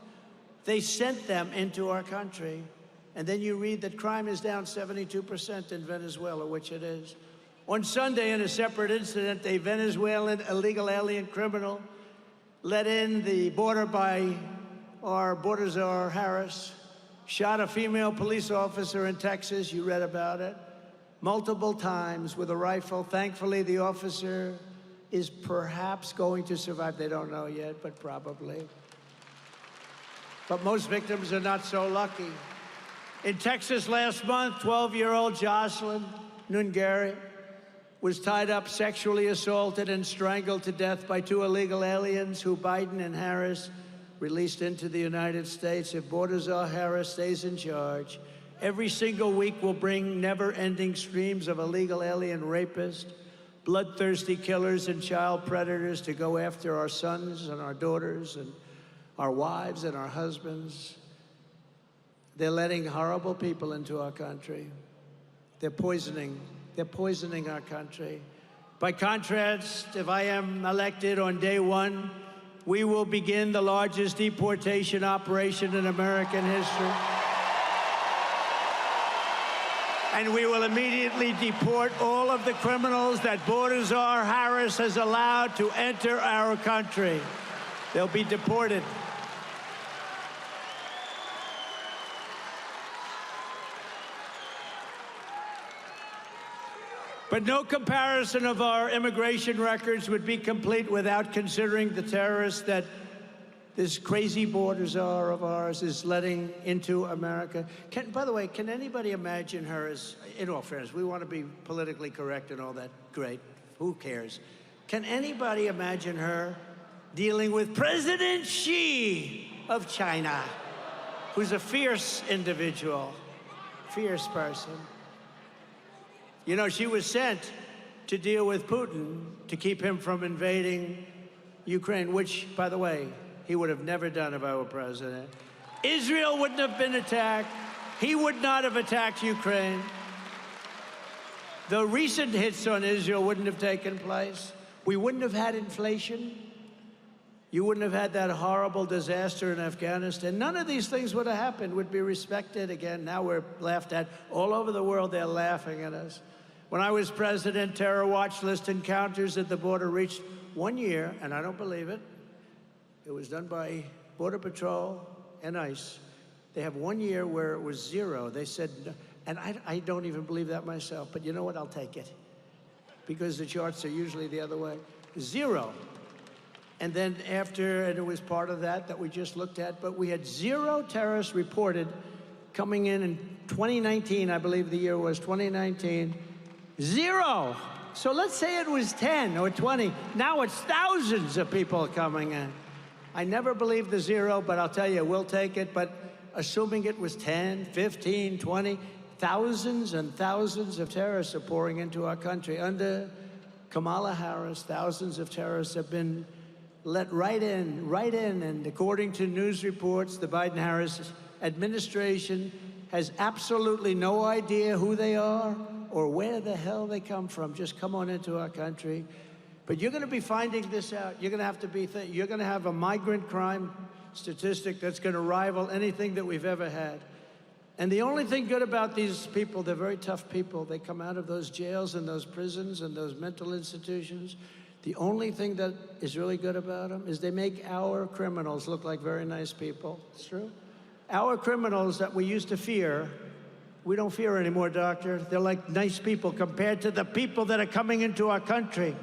They sent them into our country. And then you read that crime is down 72% in Venezuela, which it is. On Sunday, in a separate incident, a Venezuelan illegal alien criminal let in the border by our border czar, Harris, shot a female police officer in Texas. You read about it. Multiple times with a rifle. Thankfully, the officer is perhaps going to survive. They don't know yet, but probably. But most victims are not so lucky. In Texas last month, 12-year-old Jocelyn Nungari was tied up, sexually assaulted, and strangled to death by 2 illegal aliens who Biden and Harris released into the United States. If border czar Harris stays in charge, every single week will bring never-ending streams of illegal alien rapists, bloodthirsty killers, and child predators to go after our sons and our daughters and our wives and our husbands. They're letting horrible people into our country. They're poisoning our country. By contrast, if I am elected on day one, we will begin the largest deportation operation in American history. And we will immediately deport all of the criminals that border czar Harris has allowed to enter our country. They'll be deported. But no comparison of our immigration records would be complete without considering the terrorists that this crazy border czar of ours is letting into America. By the way, can anybody imagine her as, in all fairness, we want to be politically correct and all that, great, who cares? Can anybody imagine her dealing with President Xi of China, who's a fierce individual, fierce person? You know, she was sent to deal with Putin to keep him from invading Ukraine, which, by the way, he would have never done if I were president. Israel wouldn't have been attacked. He would not have attacked Ukraine. The recent hits on Israel wouldn't have taken place. We wouldn't have had inflation. You wouldn't have had that horrible disaster in Afghanistan. None of these things would have happened, would be respected again. Now we're laughed at. All over the world, they're laughing at us. When I was president, terror watch list encounters at the border reached 1 year, and I don't believe it. It was done by Border Patrol and ICE. They have 1 year where it was 0. They said, and I don't even believe that myself, but you know what? I'll take it. Because the charts are usually the other way. 0. And then after, and it was part of that we just looked at, but we had 0 terrorists reported coming in 2019, I believe the year was 2019. 0. So let's say it was 10 or 20. Now it's thousands of people coming in. I never believed the 0, but I'll tell you, we'll take it. But assuming it was 10, 15, 20, thousands and thousands of terrorists are pouring into our country. Under Kamala Harris, thousands of terrorists have been let right in. And according to news reports, the Biden-Harris administration has absolutely no idea who they are or where the hell they come from. Just come on into our country. But you're going to be finding this out. You're going to have to be, you're going to have a migrant crime statistic that's going to rival anything that we've ever had. And the only thing good about these people, they're very tough people. They come out of those jails and those prisons and those mental institutions. The only thing that is really good about them is they make our criminals look like very nice people. It's true. Our criminals that we used to fear, we don't fear anymore, doctor. They're like nice people compared to the people that are coming into our country.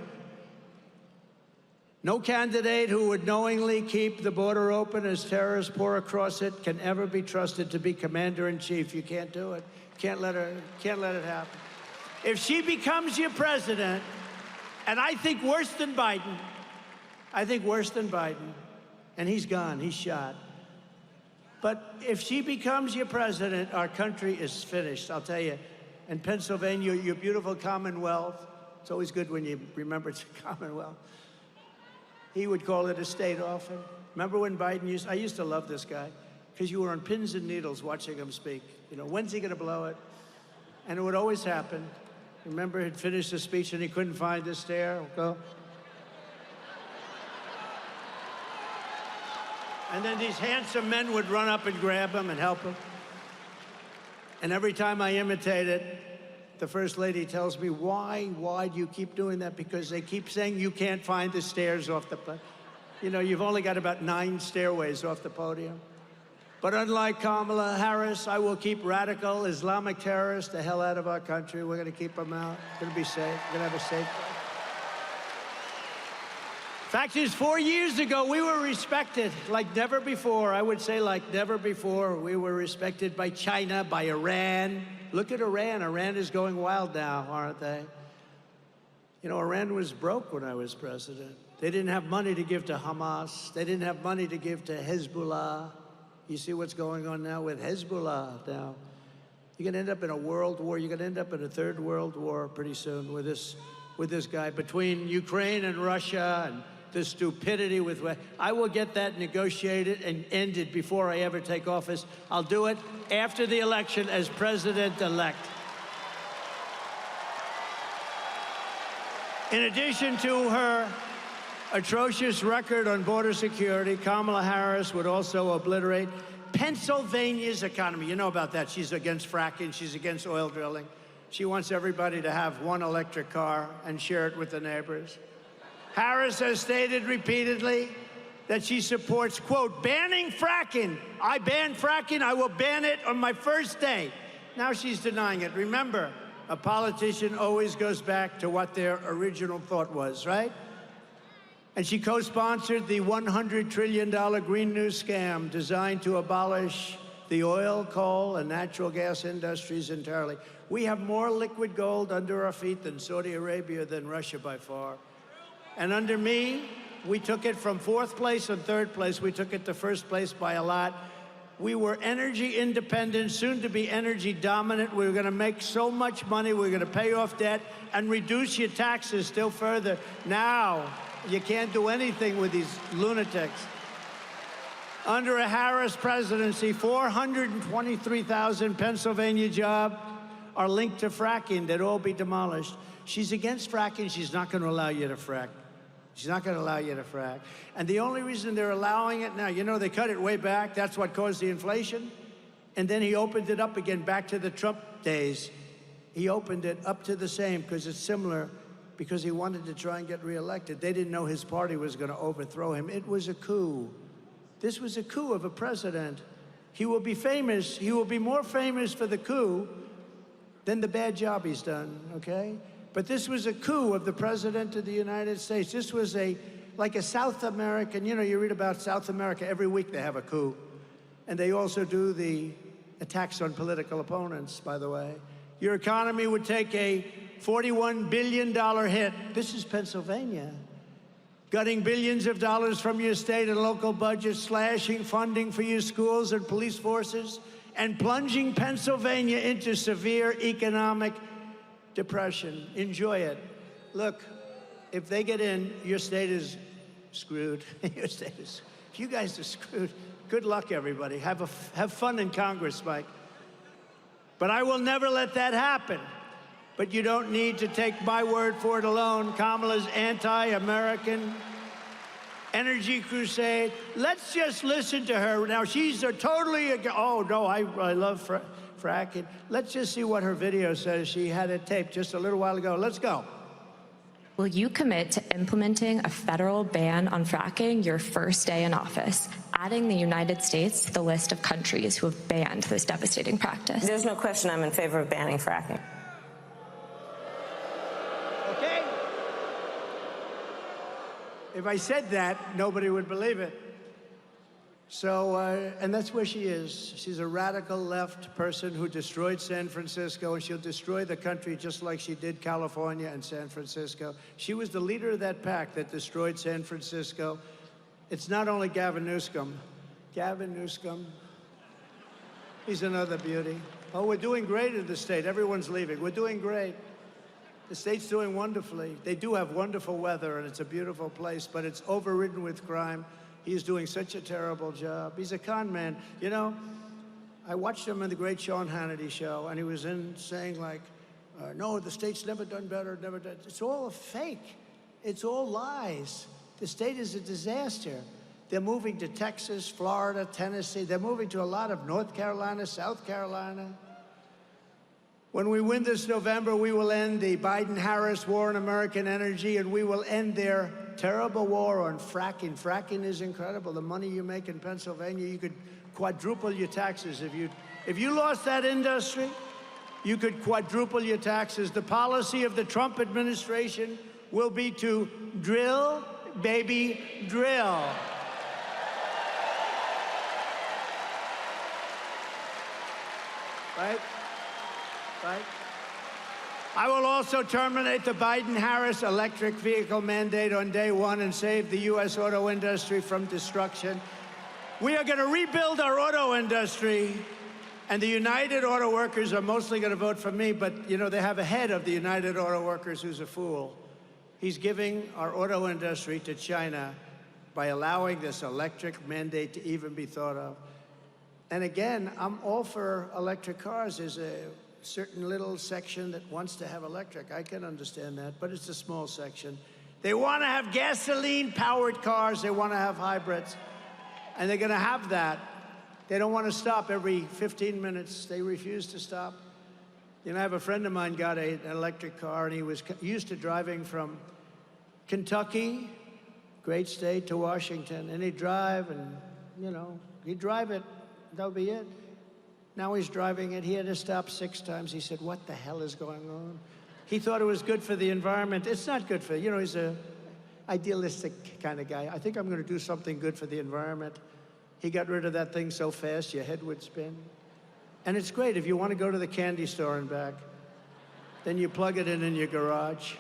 No candidate who would knowingly keep the border open as terrorists pour across it can ever be trusted to be commander-in-chief. You can't do it. Can't let it happen. If she becomes your president, and I think worse than Biden, and he's gone, he's shot. But if she becomes your president, our country is finished, I'll tell you. In Pennsylvania, your beautiful Commonwealth, it's always good when you remember it's a Commonwealth. He would call it a state often. Remember when Biden I used to love this guy, because you were on pins and needles watching him speak. You know, when's he gonna blow it? And it would always happen. Remember, he'd finished the speech and he couldn't find the stair. Go. And then these handsome men would run up and grab him and help him. And every time I imitate it, the First Lady tells me, why do you keep doing that? Because they keep saying you can't find the stairs off the, you know, you've only got about 9 stairways off the podium. But unlike Kamala Harris, I will keep radical Islamic terrorists the hell out of our country. We're going to keep them out. We're going to be safe. We're going to have a safe place. Fact is, 4 years ago, we were respected like never before. I would say like never before. We were respected by China, by Iran. Look at Iran. Iran is going wild now, aren't they? You know, Iran was broke when I was president. They didn't have money to give to Hamas. They didn't have money to give to Hezbollah. You see what's going on now with Hezbollah now. You're going to end up in a world war. You're going to end up in a third world war pretty soon with this guy. Between Ukraine and Russia and the stupidity with, I will get that negotiated and ended before I ever take office. I'll do it after the election as president-elect. In addition to her atrocious record on border security, Kamala Harris would also obliterate Pennsylvania's economy. You know about that. She's against fracking. She's against oil drilling. She wants everybody to have one electric car and share it with the neighbors. Harris has stated repeatedly that she supports, quote, banning fracking. I ban fracking. I will ban it on my first day. Now she's denying it. Remember, A politician always goes back to what their original thought was, right? And she co-sponsored the $100 trillion Green New Scam designed to abolish the oil, coal, and natural gas industries entirely. We have more liquid gold under our feet than Saudi Arabia, than Russia by far. And under me, we took it from 4th place and 3rd place. We took it to 1st place by a lot. We were energy independent, soon to be energy dominant. We were going to make so much money. We were going to pay off debt and reduce your taxes still further. Now, you can't do anything with these lunatics. Under a Harris presidency, 423,000 Pennsylvania jobs are linked to fracking. They'd all be demolished. She's against fracking. She's not going to allow you to frack. She's not going to allow you to frack. And the only reason they're allowing it now, you know, they cut it way back. That's what caused the inflation. And then he opened it up again back to the Trump days. He opened it up to the same because it's similar, because he wanted to try and get reelected. They didn't know his party was going to overthrow him. It was a coup. This was a coup of a president. He will be famous. He will be more famous for the coup than the bad job he's done, okay? But this was a coup of the President of the United States. This was like a South American, you know, you read about South America, every week they have a coup. And they also do the attacks on political opponents, by the way. Your economy would take a $41 billion hit. This is Pennsylvania. Gutting billions of dollars from your state and local budgets, slashing funding for your schools and police forces, and plunging Pennsylvania into severe economic depression. Enjoy it. Look, if they get in, your state is screwed. Your state is, if you guys are screwed, good luck, everybody. Have fun in Congress, Mike. But I will never let that happen. But you don't need to take my word for it alone. Kamala's anti-American energy crusade. Let's just listen to her. Now, she's oh, no, I love fracking. Let's just see what her video says. She had it taped just a little while ago. Let's go. Will you commit to implementing a federal ban on fracking your first day in office, adding the United States to the list of countries who have banned this devastating practice? There's no question I'm in favor of banning fracking. Okay. If I said that, nobody would believe it. So, and that's where she is. She's a radical left person who destroyed San Francisco, and she'll destroy the country just like she did California and San Francisco. She was the leader of that pack that destroyed San Francisco. It's not only Gavin Newsom. Gavin Newsom, he's another beauty. Oh, we're doing great in the state. Everyone's leaving. We're doing great. The state's doing wonderfully. They do have wonderful weather, and it's a beautiful place, but it's overridden with crime. He's doing such a terrible job. He's a con man. You know, I watched him on the great Sean Hannity show, and he was saying like, no, the state's never done better, never done. It's all a fake. It's all lies. The state is a disaster. They're moving to Texas, Florida, Tennessee. They're moving to a lot of North Carolina, South Carolina. When we win this November, we will end the Biden-Harris war on American energy, and we will end their terrible war on fracking. Fracking is incredible. The money you make in Pennsylvania, you could quadruple your taxes. If you lost that industry, you could quadruple your taxes. The policy of the Trump administration will be to drill, baby, drill. Right? Right? I will also terminate the Biden-Harris electric vehicle mandate on day one and save the U.S. auto industry from destruction. We are going to rebuild our auto industry, and the United Auto Workers are mostly going to vote for me, but, you know, they have a head of the United Auto Workers who's a fool. He's giving our auto industry to China by allowing this electric mandate to even be thought of. And again, I'm all for electric cars. There's a certain little section that wants to have electric. I can understand that, but it's a small section. They want to have gasoline-powered cars. They want to have hybrids, and they're going to have that. They don't want to stop every 15 minutes. They refuse to stop. You know, I have a friend of mine got an electric car, and he was used to driving from Kentucky, great state, to Washington, and he'd drive, and, you know, he'd drive it. That would be it. Now he's driving it. He had to stop 6 times. He said, what the hell is going on? He thought it was good for the environment. It's not good for, he's a idealistic kind of guy. I think I'm going to do something good for the environment. He got rid of that thing so fast, your head would spin. And it's great if you want to go to the candy store and back. Then you plug it in your garage.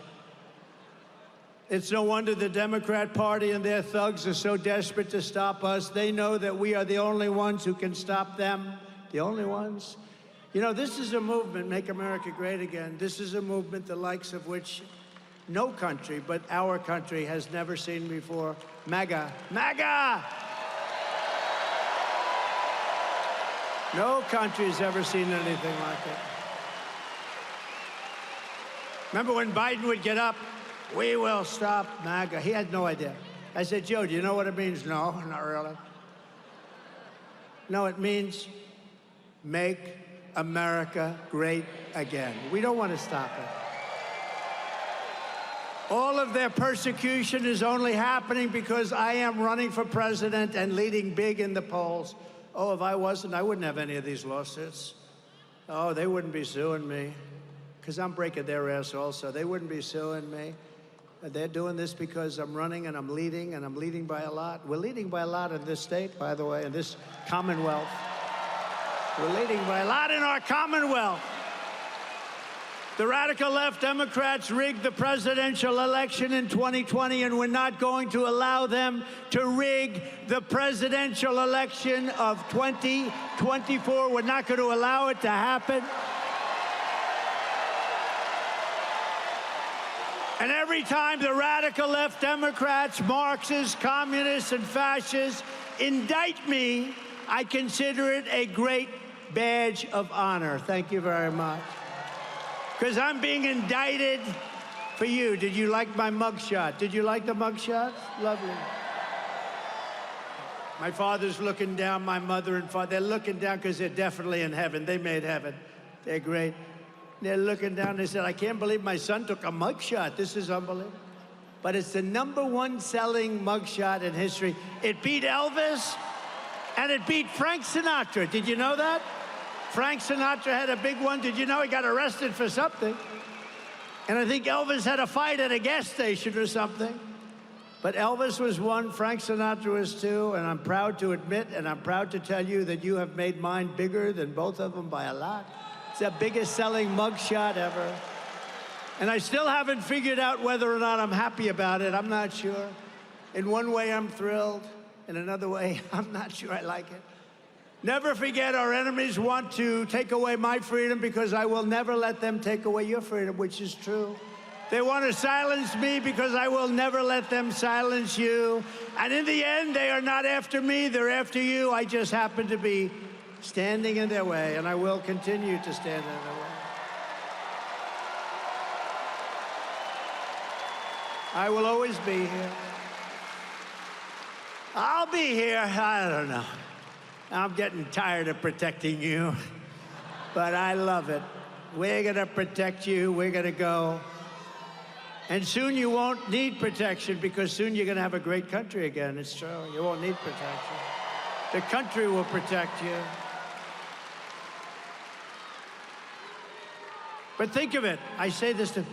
It's no wonder the Democrat Party and their thugs are so desperate to stop us. They know that we are the only ones who can stop them. The only ones. This is a movement, Make America Great Again. This is a movement the likes of which no country but our country has never seen before. MAGA. MAGA! No country's ever seen anything like it. Remember when Biden would get up, we will stop MAGA. He had no idea. I said, Joe, do you know what it means? No, not really. No, it means make America great again. We don't want to stop it. All of their persecution is only happening because I am running for president and leading big in the polls. Oh, if I wasn't, I wouldn't have any of these lawsuits. Oh, they wouldn't be suing me because I'm breaking their ass also. They wouldn't be suing me. They're doing this because I'm running and I'm leading by a lot. We're leading by a lot in this state, by the way, in this Commonwealth. We're leading by a lot in our Commonwealth. The radical left Democrats rigged the presidential election in 2020, and we're not going to allow them to rig the presidential election of 2024. We're not going to allow it to happen. And every time the radical left Democrats, Marxists, communists, and fascists indict me, I consider it a great badge of honor. Thank you very much. Because I'm being indicted for you. Did you like my mugshot? Did you like the mugshot? Lovely. My father's looking down, my mother and father, they're looking down because they're definitely in heaven. They made heaven. They're great. They're looking down, they said, I can't believe my son took a mugshot. This is unbelievable. But it's the #1 selling mugshot in history. It beat Elvis, and it beat Frank Sinatra. Did you know that? Frank Sinatra had a big one. Did you know he got arrested for something? And I think Elvis had a fight at a gas station or something. But Elvis was one, Frank Sinatra was two, and I'm proud to admit, and I'm proud to tell you that you have made mine bigger than both of them by a lot. It's the biggest selling mugshot ever. And I still haven't figured out whether or not I'm happy about it. I'm not sure. In one way, I'm thrilled. In another way, I'm not sure I like it. Never forget, our enemies want to take away my freedom because I will never let them take away your freedom, which is true. They want to silence me because I will never let them silence you. And in the end, they are not after me, they're after you. I just happen to be standing in their way, and I will continue to stand in their way. I will always be here. I'll be here. I don't know. I'm getting tired of protecting you, but I love it. We're going to protect you. We're going to go. And soon you won't need protection because soon you're going to have a great country again. It's true. You won't need protection. The country will protect you. But think of it. I say this to...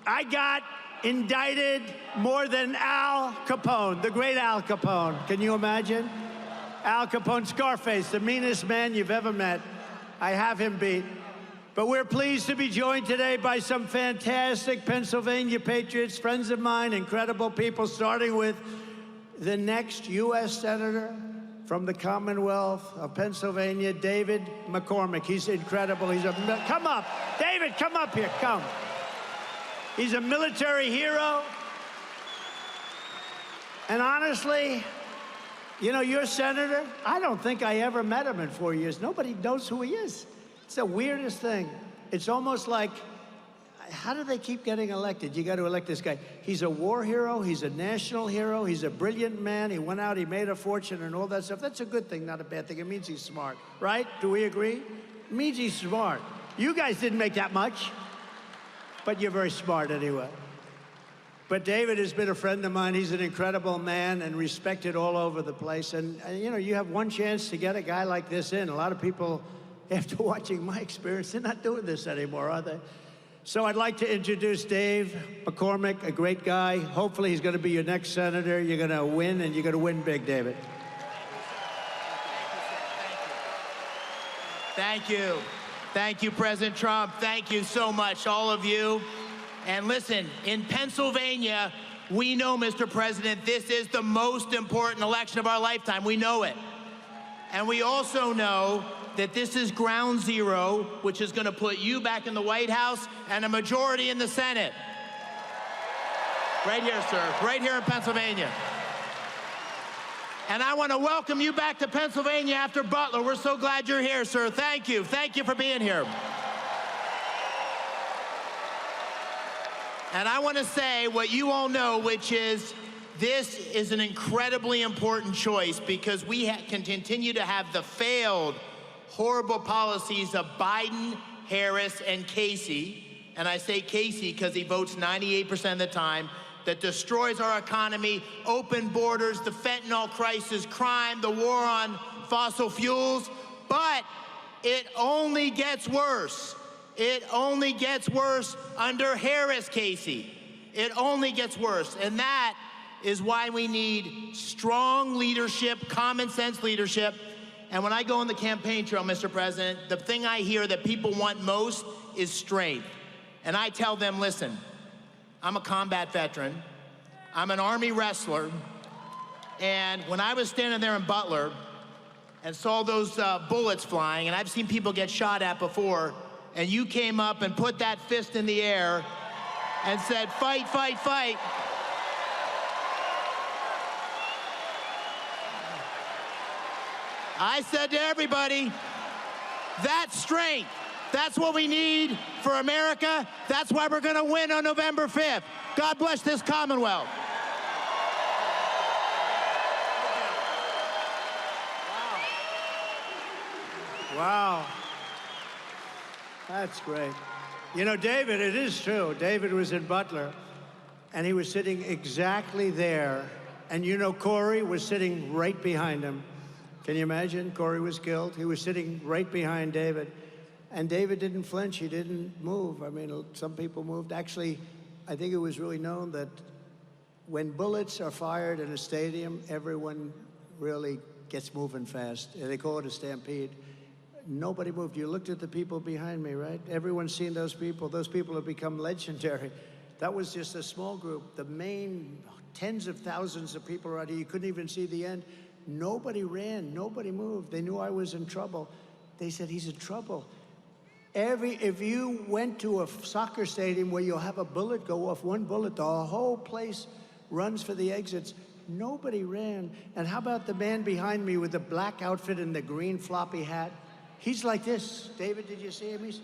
I got indicted more than Al Capone, the great Al Capone. Can you imagine? Al Capone, Scarface, the meanest man you've ever met. I have him beat. But we're pleased to be joined today by some fantastic Pennsylvania patriots, friends of mine, incredible people, starting with the next U.S. Senator from the Commonwealth of Pennsylvania, David McCormick. He's incredible. Come up. David, come up here. Come. He's a military hero. And honestly, you know, your senator, I don't think I ever met him in 4 years. Nobody knows who he is. It's the weirdest thing. It's almost like, how do they keep getting elected? You got to elect this guy. He's a war hero. He's a national hero. He's a brilliant man. He went out, he made a fortune and all that stuff. That's a good thing, not a bad thing. It means he's smart, right? Do we agree? It means he's smart. You guys didn't make that much, but you're very smart anyway. But David has been a friend of mine. He's an incredible man and respected all over the place. And you know, you have one chance to get a guy like this in. A lot of people after watching my experience, they're not doing this anymore, are they? So I'd like to introduce Dave McCormick, a great guy. Hopefully he's going to be your next senator. You're going to win, and you're going to win big, David. Thank you. Thank you, President Trump. Thank you so much, all of you. And listen, in Pennsylvania, we know, Mr. President, this is the most important election of our lifetime. We know it. And we also know that this is ground zero, which is going to put you back in the White House and a majority in the Senate. Right here, sir. Right here in Pennsylvania. And I want to welcome you back to Pennsylvania after Butler. We're so glad you're here, sir. Thank you. Thank you for being here. And I want to say what you all know, which is this is an incredibly important choice because we can continue to have the failed, horrible policies of Biden, Harris, and Casey. And I say Casey because he votes 98% of the time, that destroys our economy, open borders, the fentanyl crisis, crime, the war on fossil fuels. But it only gets worse. It only gets worse under Harris, Casey. It only gets worse. And that is why we need strong leadership, common sense leadership. And when I go on the campaign trail, Mr. President, the thing I hear that people want most is strength. And I tell them, listen, I'm a combat veteran. I'm an Army wrestler. And when I was standing there in Butler and saw those bullets flying, and I've seen people get shot at before, and you came up and put that fist in the air and said, fight, fight, fight. I said to everybody, that's strength. That's what we need for America. That's why we're going to win on November 5th. God bless this Commonwealth. Wow. That's great. You know, David, it is true. David was in Butler, and he was sitting exactly there. And you know, Corey was sitting right behind him. Can you imagine? Corey was killed. He was sitting right behind David. And David didn't flinch. He didn't move. I mean, some people moved. Actually, I think it was really known that when bullets are fired in a stadium, everyone really gets moving fast. They call it a stampede. Nobody moved. You looked at the people behind me, right? Everyone's seen those people. Those people have become legendary. That was just a small group. The main tens of thousands of people around here, you couldn't even see the end. Nobody ran. Nobody moved. They knew I was in trouble. They said, he's in trouble. If you went to a soccer stadium where you'll have a bullet go off, one bullet, the whole place runs for the exits. Nobody ran. And how about the man behind me with the black outfit and the green floppy hat? He's like this. David, did you see him? He's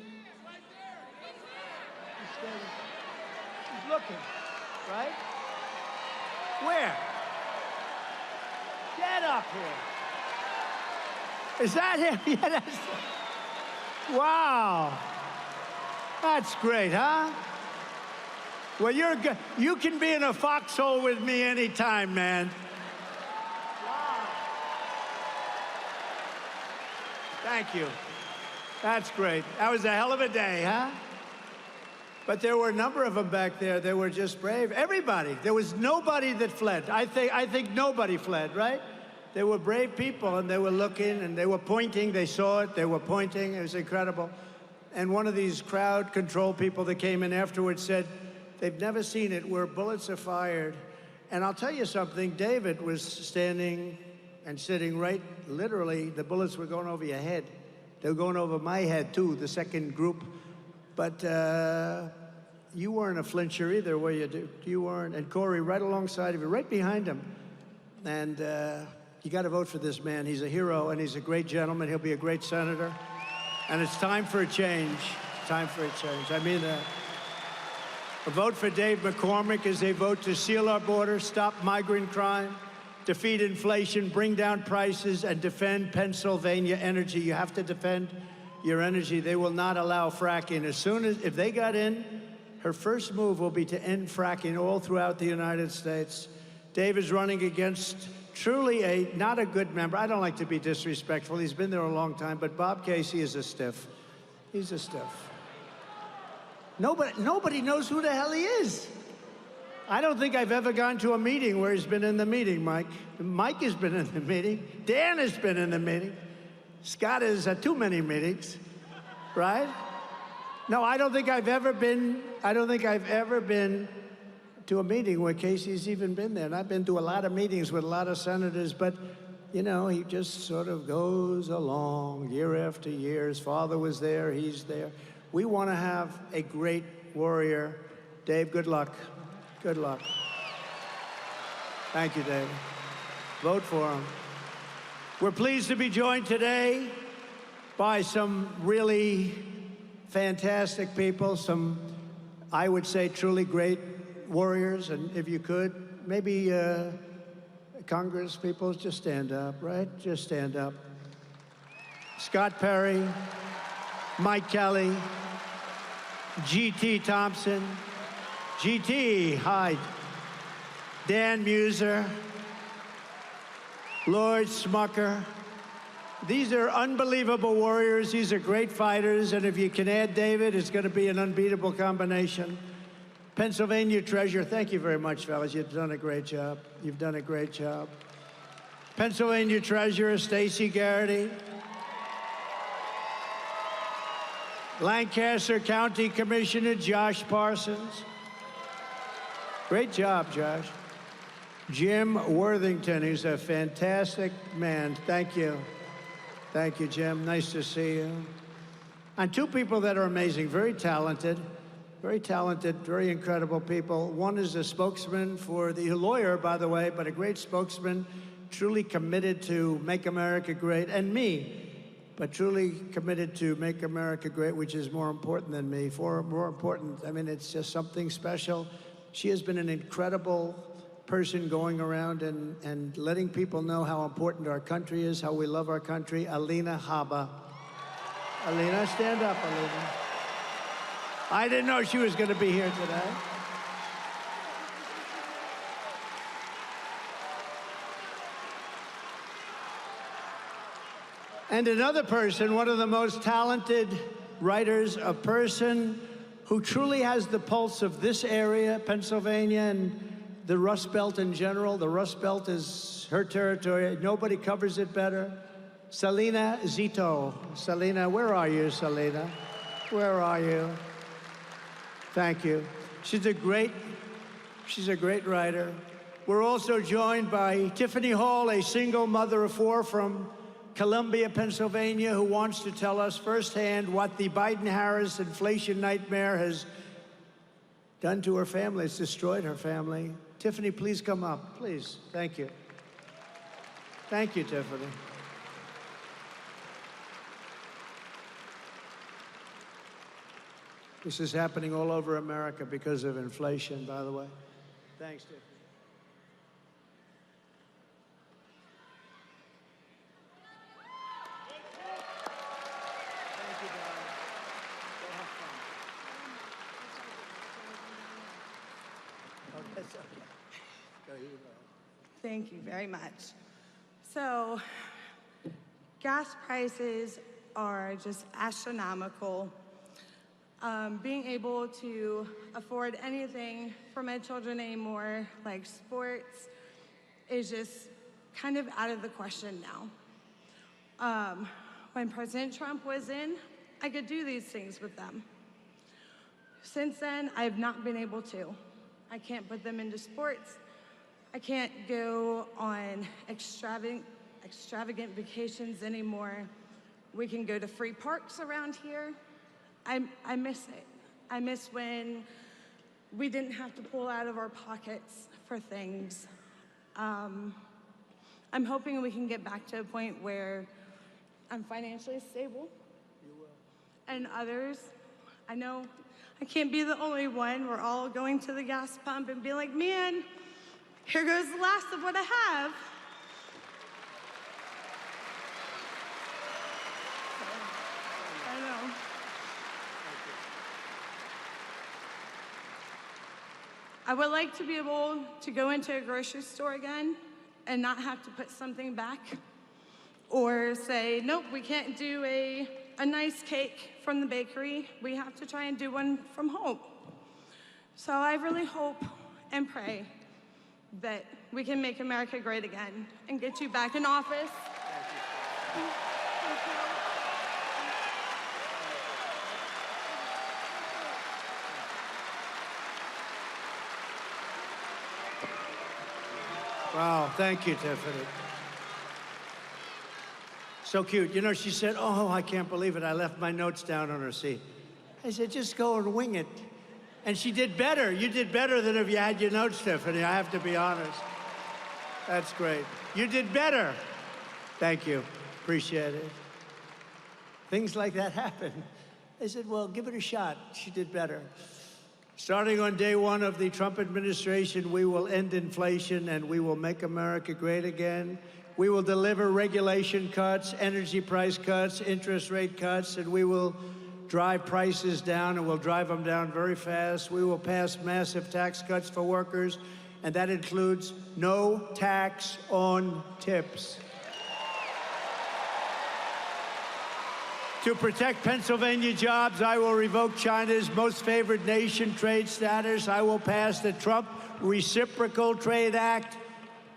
looking, right? Where? Get up here. Is that him? Yeah, that's... Wow. That's great, huh? Well, you're good. You can be in a foxhole with me anytime, man. Wow. Thank you. That's great. That was a hell of a day, huh? But there were a number of them back there. They were just brave. Everybody. There was nobody that fled. I think nobody fled, right? They were brave people, and they were looking, and they were pointing. They saw it. They were pointing. It was incredible. And one of these crowd control people that came in afterwards said they've never seen it where bullets are fired. And I'll tell you something. David was standing and sitting right, literally, the bullets were going over your head. They were going over my head, too, the second group. But you weren't a flincher either, were you? You weren't. And Corey, right alongside of you, right behind him. And you got to vote for this man. He's a hero, and he's a great gentleman. He'll be a great senator. And it's time for a change. Time for a change. I mean that. A vote for Dave McCormick is a vote to seal our border, stop migrant crime, defeat inflation, bring down prices, and defend Pennsylvania energy. You have to defend your energy. They will not allow fracking. If they got in, her first move will be to end fracking all throughout the United States. Dave is running against truly not a good member. I don't like to be disrespectful. He's been there a long time, but Bob Casey is a stiff. He's a stiff. Nobody knows who the hell he is. I don't think I've ever gone to a meeting where he's been in the meeting, Mike. Mike has been in the meeting. Dan has been in the meeting. Scott is at too many meetings, right? No, I don't think I've ever been to a meeting where Casey's even been there. And I've been to a lot of meetings with a lot of senators, but, you know, he just sort of goes along year after year. His father was there, he's there. We want to have a great warrior. Dave, good luck. Good luck. Thank you, Dave. Vote for him. We're pleased to be joined today by some really fantastic people, some, I would say, truly great warriors. And if you could, maybe Congress people, just stand up, right? Just stand up. Scott Perry, Mike Kelly, G.T. Thompson, G.T., hi, Dan Muser, Lord Smucker. These are unbelievable warriors. These are great fighters. And if you can add David, it's going to be an unbeatable combination. Pennsylvania Treasurer, thank you very much, fellas. You've done a great job. You've done a great job. Pennsylvania Treasurer Stacey Garrity. Lancaster County Commissioner Josh Parsons. Great job, Josh. Jim Worthington, he's a fantastic man. Thank you. Thank you, Jim. Nice to see you. And two people that are amazing, very talented, very incredible people. One is a spokesman for the lawyer, by the way, but a great spokesman, truly committed to make America great, and me, but truly committed to make America great, which is more important than me, more important. I mean, it's just something special. She has been an incredible person going around and letting people know how important our country is, how we love our country. Alina Habba. Alina, stand up, Alina. I didn't know she was going to be here today. And another person, one of the most talented writers, a person who truly has the pulse of this area, Pennsylvania, and the Rust Belt in general. The Rust Belt is her territory. Nobody covers it better. Salina Zito. Salina, where are you, Salina? Where are you? Thank you. She's a great writer. We're also joined by Tiffany Hall, a single mother of four from Columbia, Pennsylvania, who wants to tell us firsthand what the Biden-Harris inflation nightmare has done to her family. It's destroyed her family. Tiffany, please come up, please. Thank you. Thank you, Tiffany. This is happening all over America because of inflation, by the way. Thanks, Tiffany. Thank you, darling. Go have fun. Oh, that's okay. Go, you go. Thank you very much. So, gas prices are just astronomical. Being able to afford anything for my children anymore, like sports, is just kind of out of the question now. When President Trump was in, I could do these things with them. Since then, I've not been able to. I can't put them into sports. I can't go on extravagant vacations anymore. We can go to free parks around here. I miss it. I miss when we didn't have to pull out of our pockets for things. I'm hoping we can get back to a point where I'm financially stable. You will. And others, I know I can't be the only one. We're all going to the gas pump and be like, man, here goes the last of what I have. I know. I would like to be able to go into a grocery store again and not have to put something back or say, nope, we can't do a nice cake from the bakery. We have to try and do one from home. So I really hope and pray that we can make America great again and get you back in office. Thank you. Wow, thank you, Tiffany. So cute. You know, she said, oh, I can't believe it. I left my notes down on her seat. I said, just go and wing it. And she did better. You did better than if you had your notes, Tiffany. I have to be honest. That's great. You did better. Thank you. Appreciate it. Things like that happen. I said, well, give it a shot. She did better. Starting on day one of the Trump administration, we will end inflation and we will make America great again. We will deliver regulation cuts, energy price cuts, interest rate cuts, and we will drive prices down, and we'll drive them down very fast. We will pass massive tax cuts for workers, and that includes no tax on tips. To protect Pennsylvania jobs, I will revoke China's most favored nation trade status. I will pass the Trump Reciprocal Trade Act.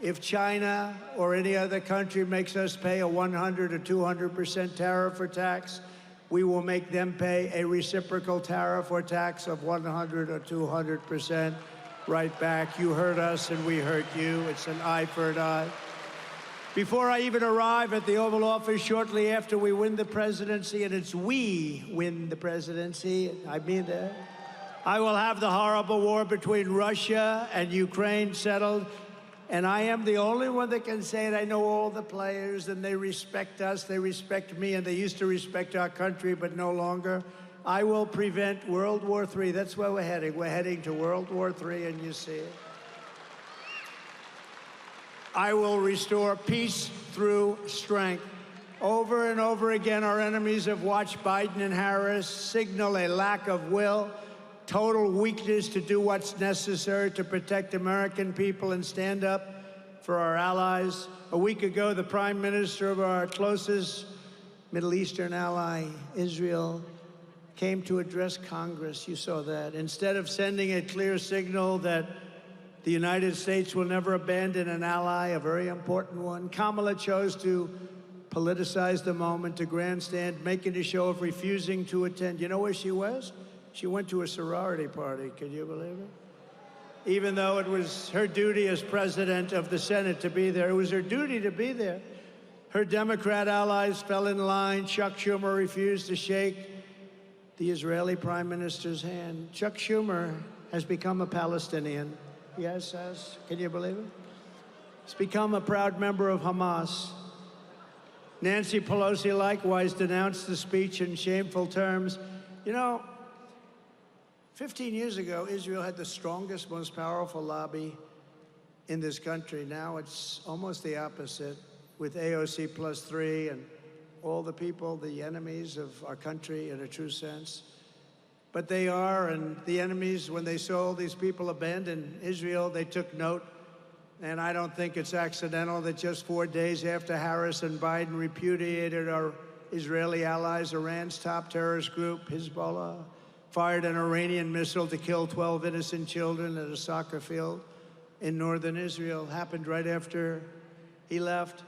If China or any other country makes us pay a 100 or 200% tariff or tax, we will make them pay a reciprocal tariff or tax of 100 or 200% right back. You heard us and we heard you. It's an eye for an eye. Before I even arrive at the Oval Office shortly after we win the presidency, and it's we win the presidency, I mean that, I will have the horrible war between Russia and Ukraine settled. And I am the only one that can say it. I know all the players, and they respect us, they respect me, and they used to respect our country, but no longer. I will prevent World War III. That's where we're heading. We're heading to World War III, and you see it. I will restore peace through strength. Over and over again, our enemies have watched Biden and Harris signal a lack of will, total weakness to do what's necessary to protect American people and stand up for our allies. A week ago, the Prime Minister of our closest Middle Eastern ally, Israel, came to address Congress. You saw that. Instead of sending a clear signal that the United States will never abandon an ally, a very important one, Kamala chose to politicize the moment, to grandstand, making a show of refusing to attend. You know where she was? She went to a sorority party. Can you believe it? Even though it was her duty as president of the Senate to be there, it was her duty to be there. Her Democrat allies fell in line. Chuck Schumer refused to shake the Israeli prime minister's hand. Chuck Schumer has become a Palestinian. Yes, has. Can you believe it? He's become a proud member of Hamas. Nancy Pelosi likewise denounced the speech in shameful terms. You know, 15 years ago, Israel had the strongest, most powerful lobby in this country. Now it's almost the opposite, with AOC +3 and all the people, the enemies of our country in a true sense. But they are, and the enemies, when they saw all these people abandon Israel, they took note. And I don't think it's accidental that just 4 days after Harris and Biden repudiated our Israeli allies, Iran's top terrorist group, Hezbollah, fired an Iranian missile to kill 12 innocent children at a soccer field in northern Israel. Happened right after he left.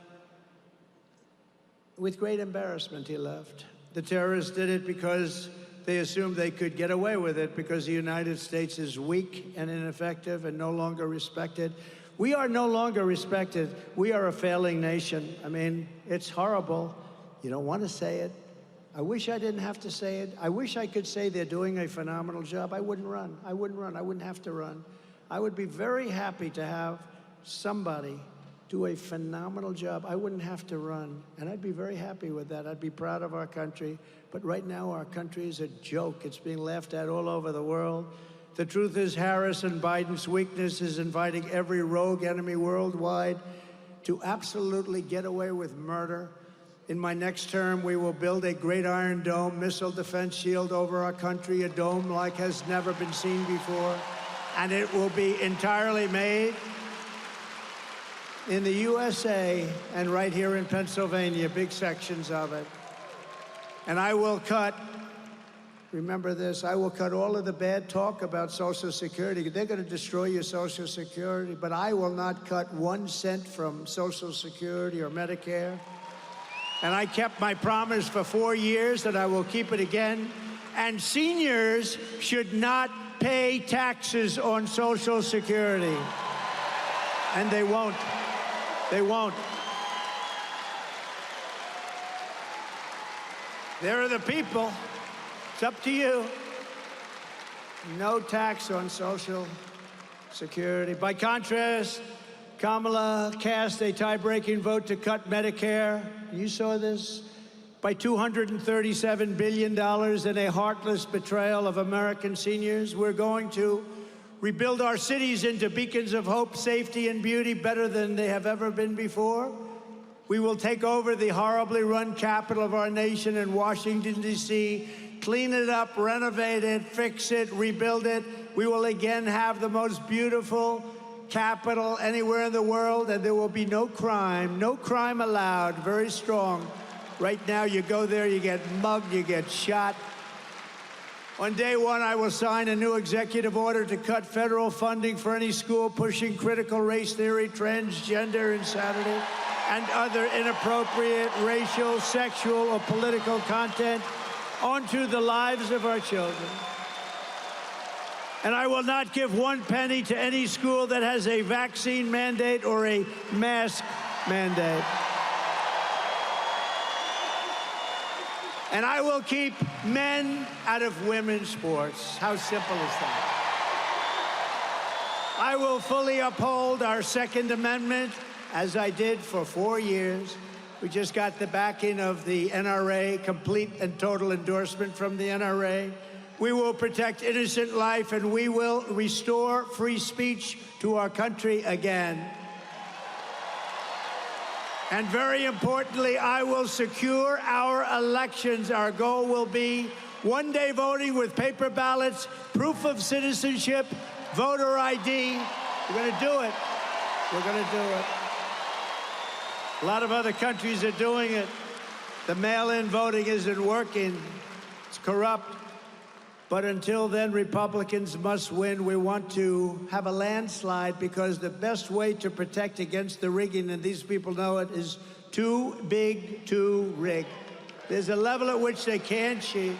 With great embarrassment, he left. The terrorists did it because they assumed they could get away with it because the United States is weak and ineffective and no longer respected. We are no longer respected. We are a failing nation. I mean, it's horrible. You don't want to say it. I wish I didn't have to say it. I wish I could say they're doing a phenomenal job. I wouldn't run. I wouldn't run. I wouldn't have to run. I would be very happy to have somebody do a phenomenal job. I wouldn't have to run. And I'd be very happy with that. I'd be proud of our country. But right now, our country is a joke. It's being laughed at all over the world. The truth is, Harris and Biden's weakness is inviting every rogue enemy worldwide to absolutely get away with murder. In my next term, we will build a great Iron Dome missile defense shield over our country, a dome like has never been seen before. And it will be entirely made in the USA and right here in Pennsylvania, big sections of it. And I will cut, remember this, I will cut all of the bad talk about Social Security. They're going to destroy your Social Security, but I will not cut 1 cent from Social Security or Medicare. And I kept my promise for 4 years, and I will keep it again. And seniors should not pay taxes on Social Security. And they won't. They won't. There are the people. It's up to you. No tax on Social Security. By contrast, Kamala cast a tie-breaking vote to cut Medicare. You saw this? By $237 billion in a heartless betrayal of American seniors. We're going to rebuild our cities into beacons of hope, safety, and beauty better than they have ever been before. We will take over the horribly run capital of our nation in Washington, D.C., clean it up, renovate it, fix it, rebuild it. We will again have the most beautiful capital anywhere in the world, and there will be no crime allowed. Very strong. Right now, you go there, you get mugged, you get shot. On day one, I will sign a new executive order to cut federal funding for any school pushing critical race theory, transgender insanity, and other inappropriate racial, sexual, or political content onto the lives of our children. And I will not give 1 penny to any school that has a vaccine mandate or a mask mandate. And I will keep men out of women's sports. How simple is that? I will fully uphold our Second Amendment, as I did for 4 years. We just got the backing of the NRA, complete and total endorsement from the NRA. We will protect innocent life, and we will restore free speech to our country again. And very importantly, I will secure our elections. Our goal will be one-day voting with paper ballots, proof of citizenship, voter ID. We're going to do it. We're going to do it. A lot of other countries are doing it. The mail-in voting isn't working. It's corrupt. But until then, Republicans must win. We want to have a landslide because the best way to protect against the rigging, and these people know it, is too big to rig. There's a level at which they can't cheat.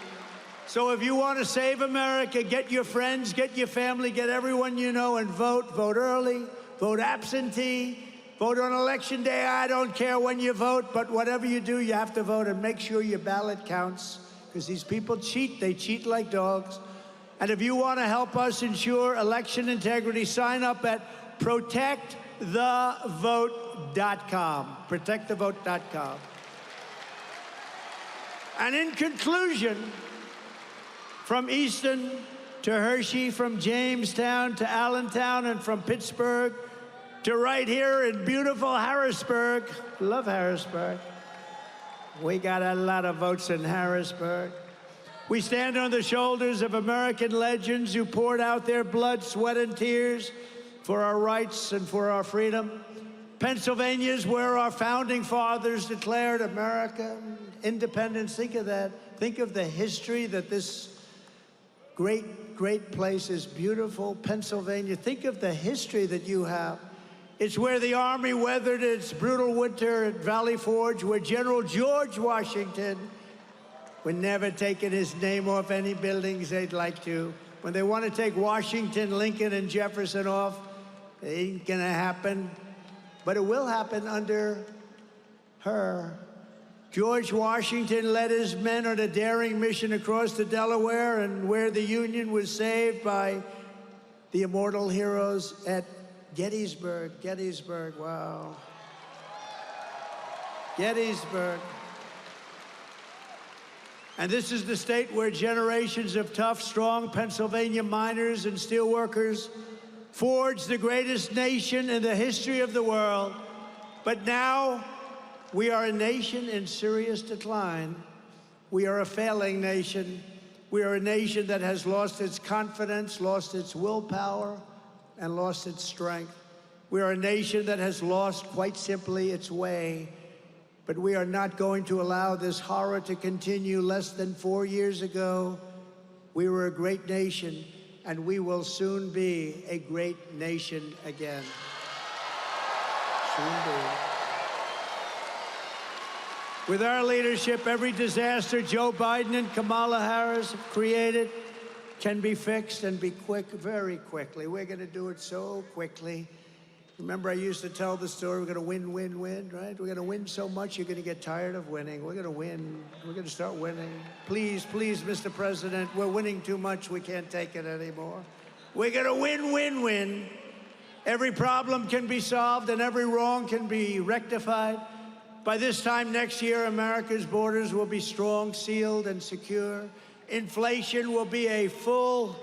So if you want to save America, get your friends, get your family, get everyone you know, and vote. Vote early, vote absentee, vote on Election Day. I don't care when you vote, but whatever you do, you have to vote, and make sure your ballot counts. Because these people cheat. They cheat like dogs. And if you want to help us ensure election integrity, sign up at protectthevote.com. Protectthevote.com. And in conclusion, from Easton to Hershey, from Jamestown to Allentown, and from Pittsburgh to right here in beautiful Harrisburg. Love Harrisburg. We got a lot of votes in Harrisburg. We stand on the shoulders of American legends who poured out their blood, sweat, and tears for our rights and for our freedom. Pennsylvania is where our founding fathers declared America independence. Think of that. Think of the history that this great, great place is. Beautiful Pennsylvania. Think of the history that you have. It's where the Army weathered its brutal winter at Valley Forge, where General George Washington would never taken his name off any buildings they'd like to. When they want to take Washington, Lincoln, and Jefferson off, it ain't gonna happen. But it will happen under her. George Washington led his men on a daring mission across the Delaware, and where the Union was saved by the immortal heroes at Gettysburg. Gettysburg, wow. Gettysburg. And this is the state where generations of tough, strong Pennsylvania miners and steelworkers forged the greatest nation in the history of the world. But now, we are a nation in serious decline. We are a failing nation. We are a nation that has lost its confidence, lost its willpower, and lost its strength. We are a nation that has lost, quite simply, its way. But we are not going to allow this horror to continue. Less than 4 years ago, we were a great nation, and we will soon be a great nation again. Soon be. With our leadership, every disaster Joe Biden and Kamala Harris have created can be fixed and be quick, very quickly. We're going to do it so quickly. Remember, I used to tell the story, we're going to win, win, win, right? We're going to win so much, you're going to get tired of winning. We're going to win. We're going to start winning. Please, please, Mr. President, we're winning too much. We can't take it anymore. We're going to win, win, win. Every problem can be solved and every wrong can be rectified. By this time next year, America's borders will be strong, sealed, and secure. Inflation will be a full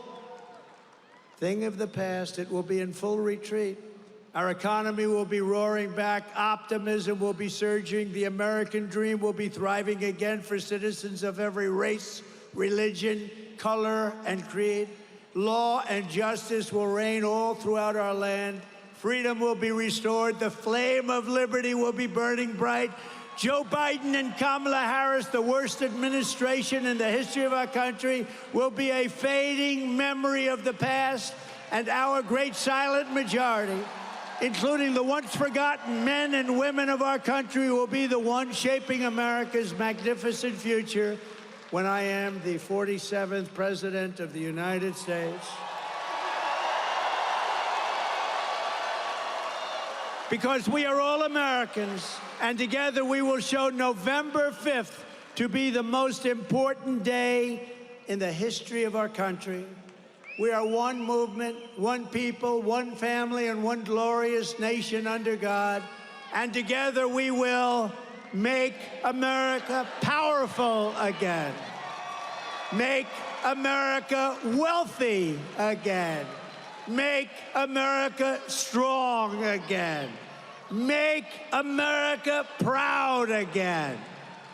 thing of the past. It will be in full retreat. Our economy will be roaring back. Optimism will be surging. The American dream will be thriving again for citizens of every race, religion, color, and creed. Law and justice will reign all throughout our land. Freedom will be restored. The flame of liberty will be burning bright. Joe Biden and Kamala Harris, the worst administration in the history of our country, will be a fading memory of the past, and our great silent majority, including the once forgotten men and women of our country, will be the ones shaping America's magnificent future when I am the 47th President of the United States. Because we are all Americans, and together we will show November 5th to be the most important day in the history of our country. We are one movement, one people, one family, and one glorious nation under God. And together we will make America powerful again. Make America wealthy again. Make America strong again. Make America proud again.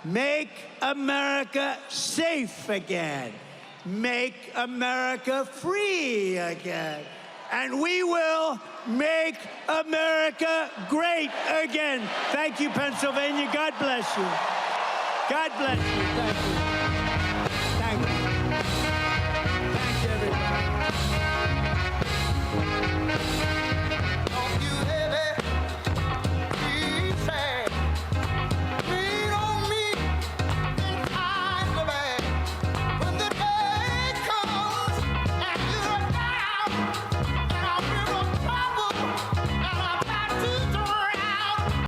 Make America safe again. Make America free again. And we will make America great again. Thank you, Pennsylvania. God bless you. God bless you. Thank you. Thank you.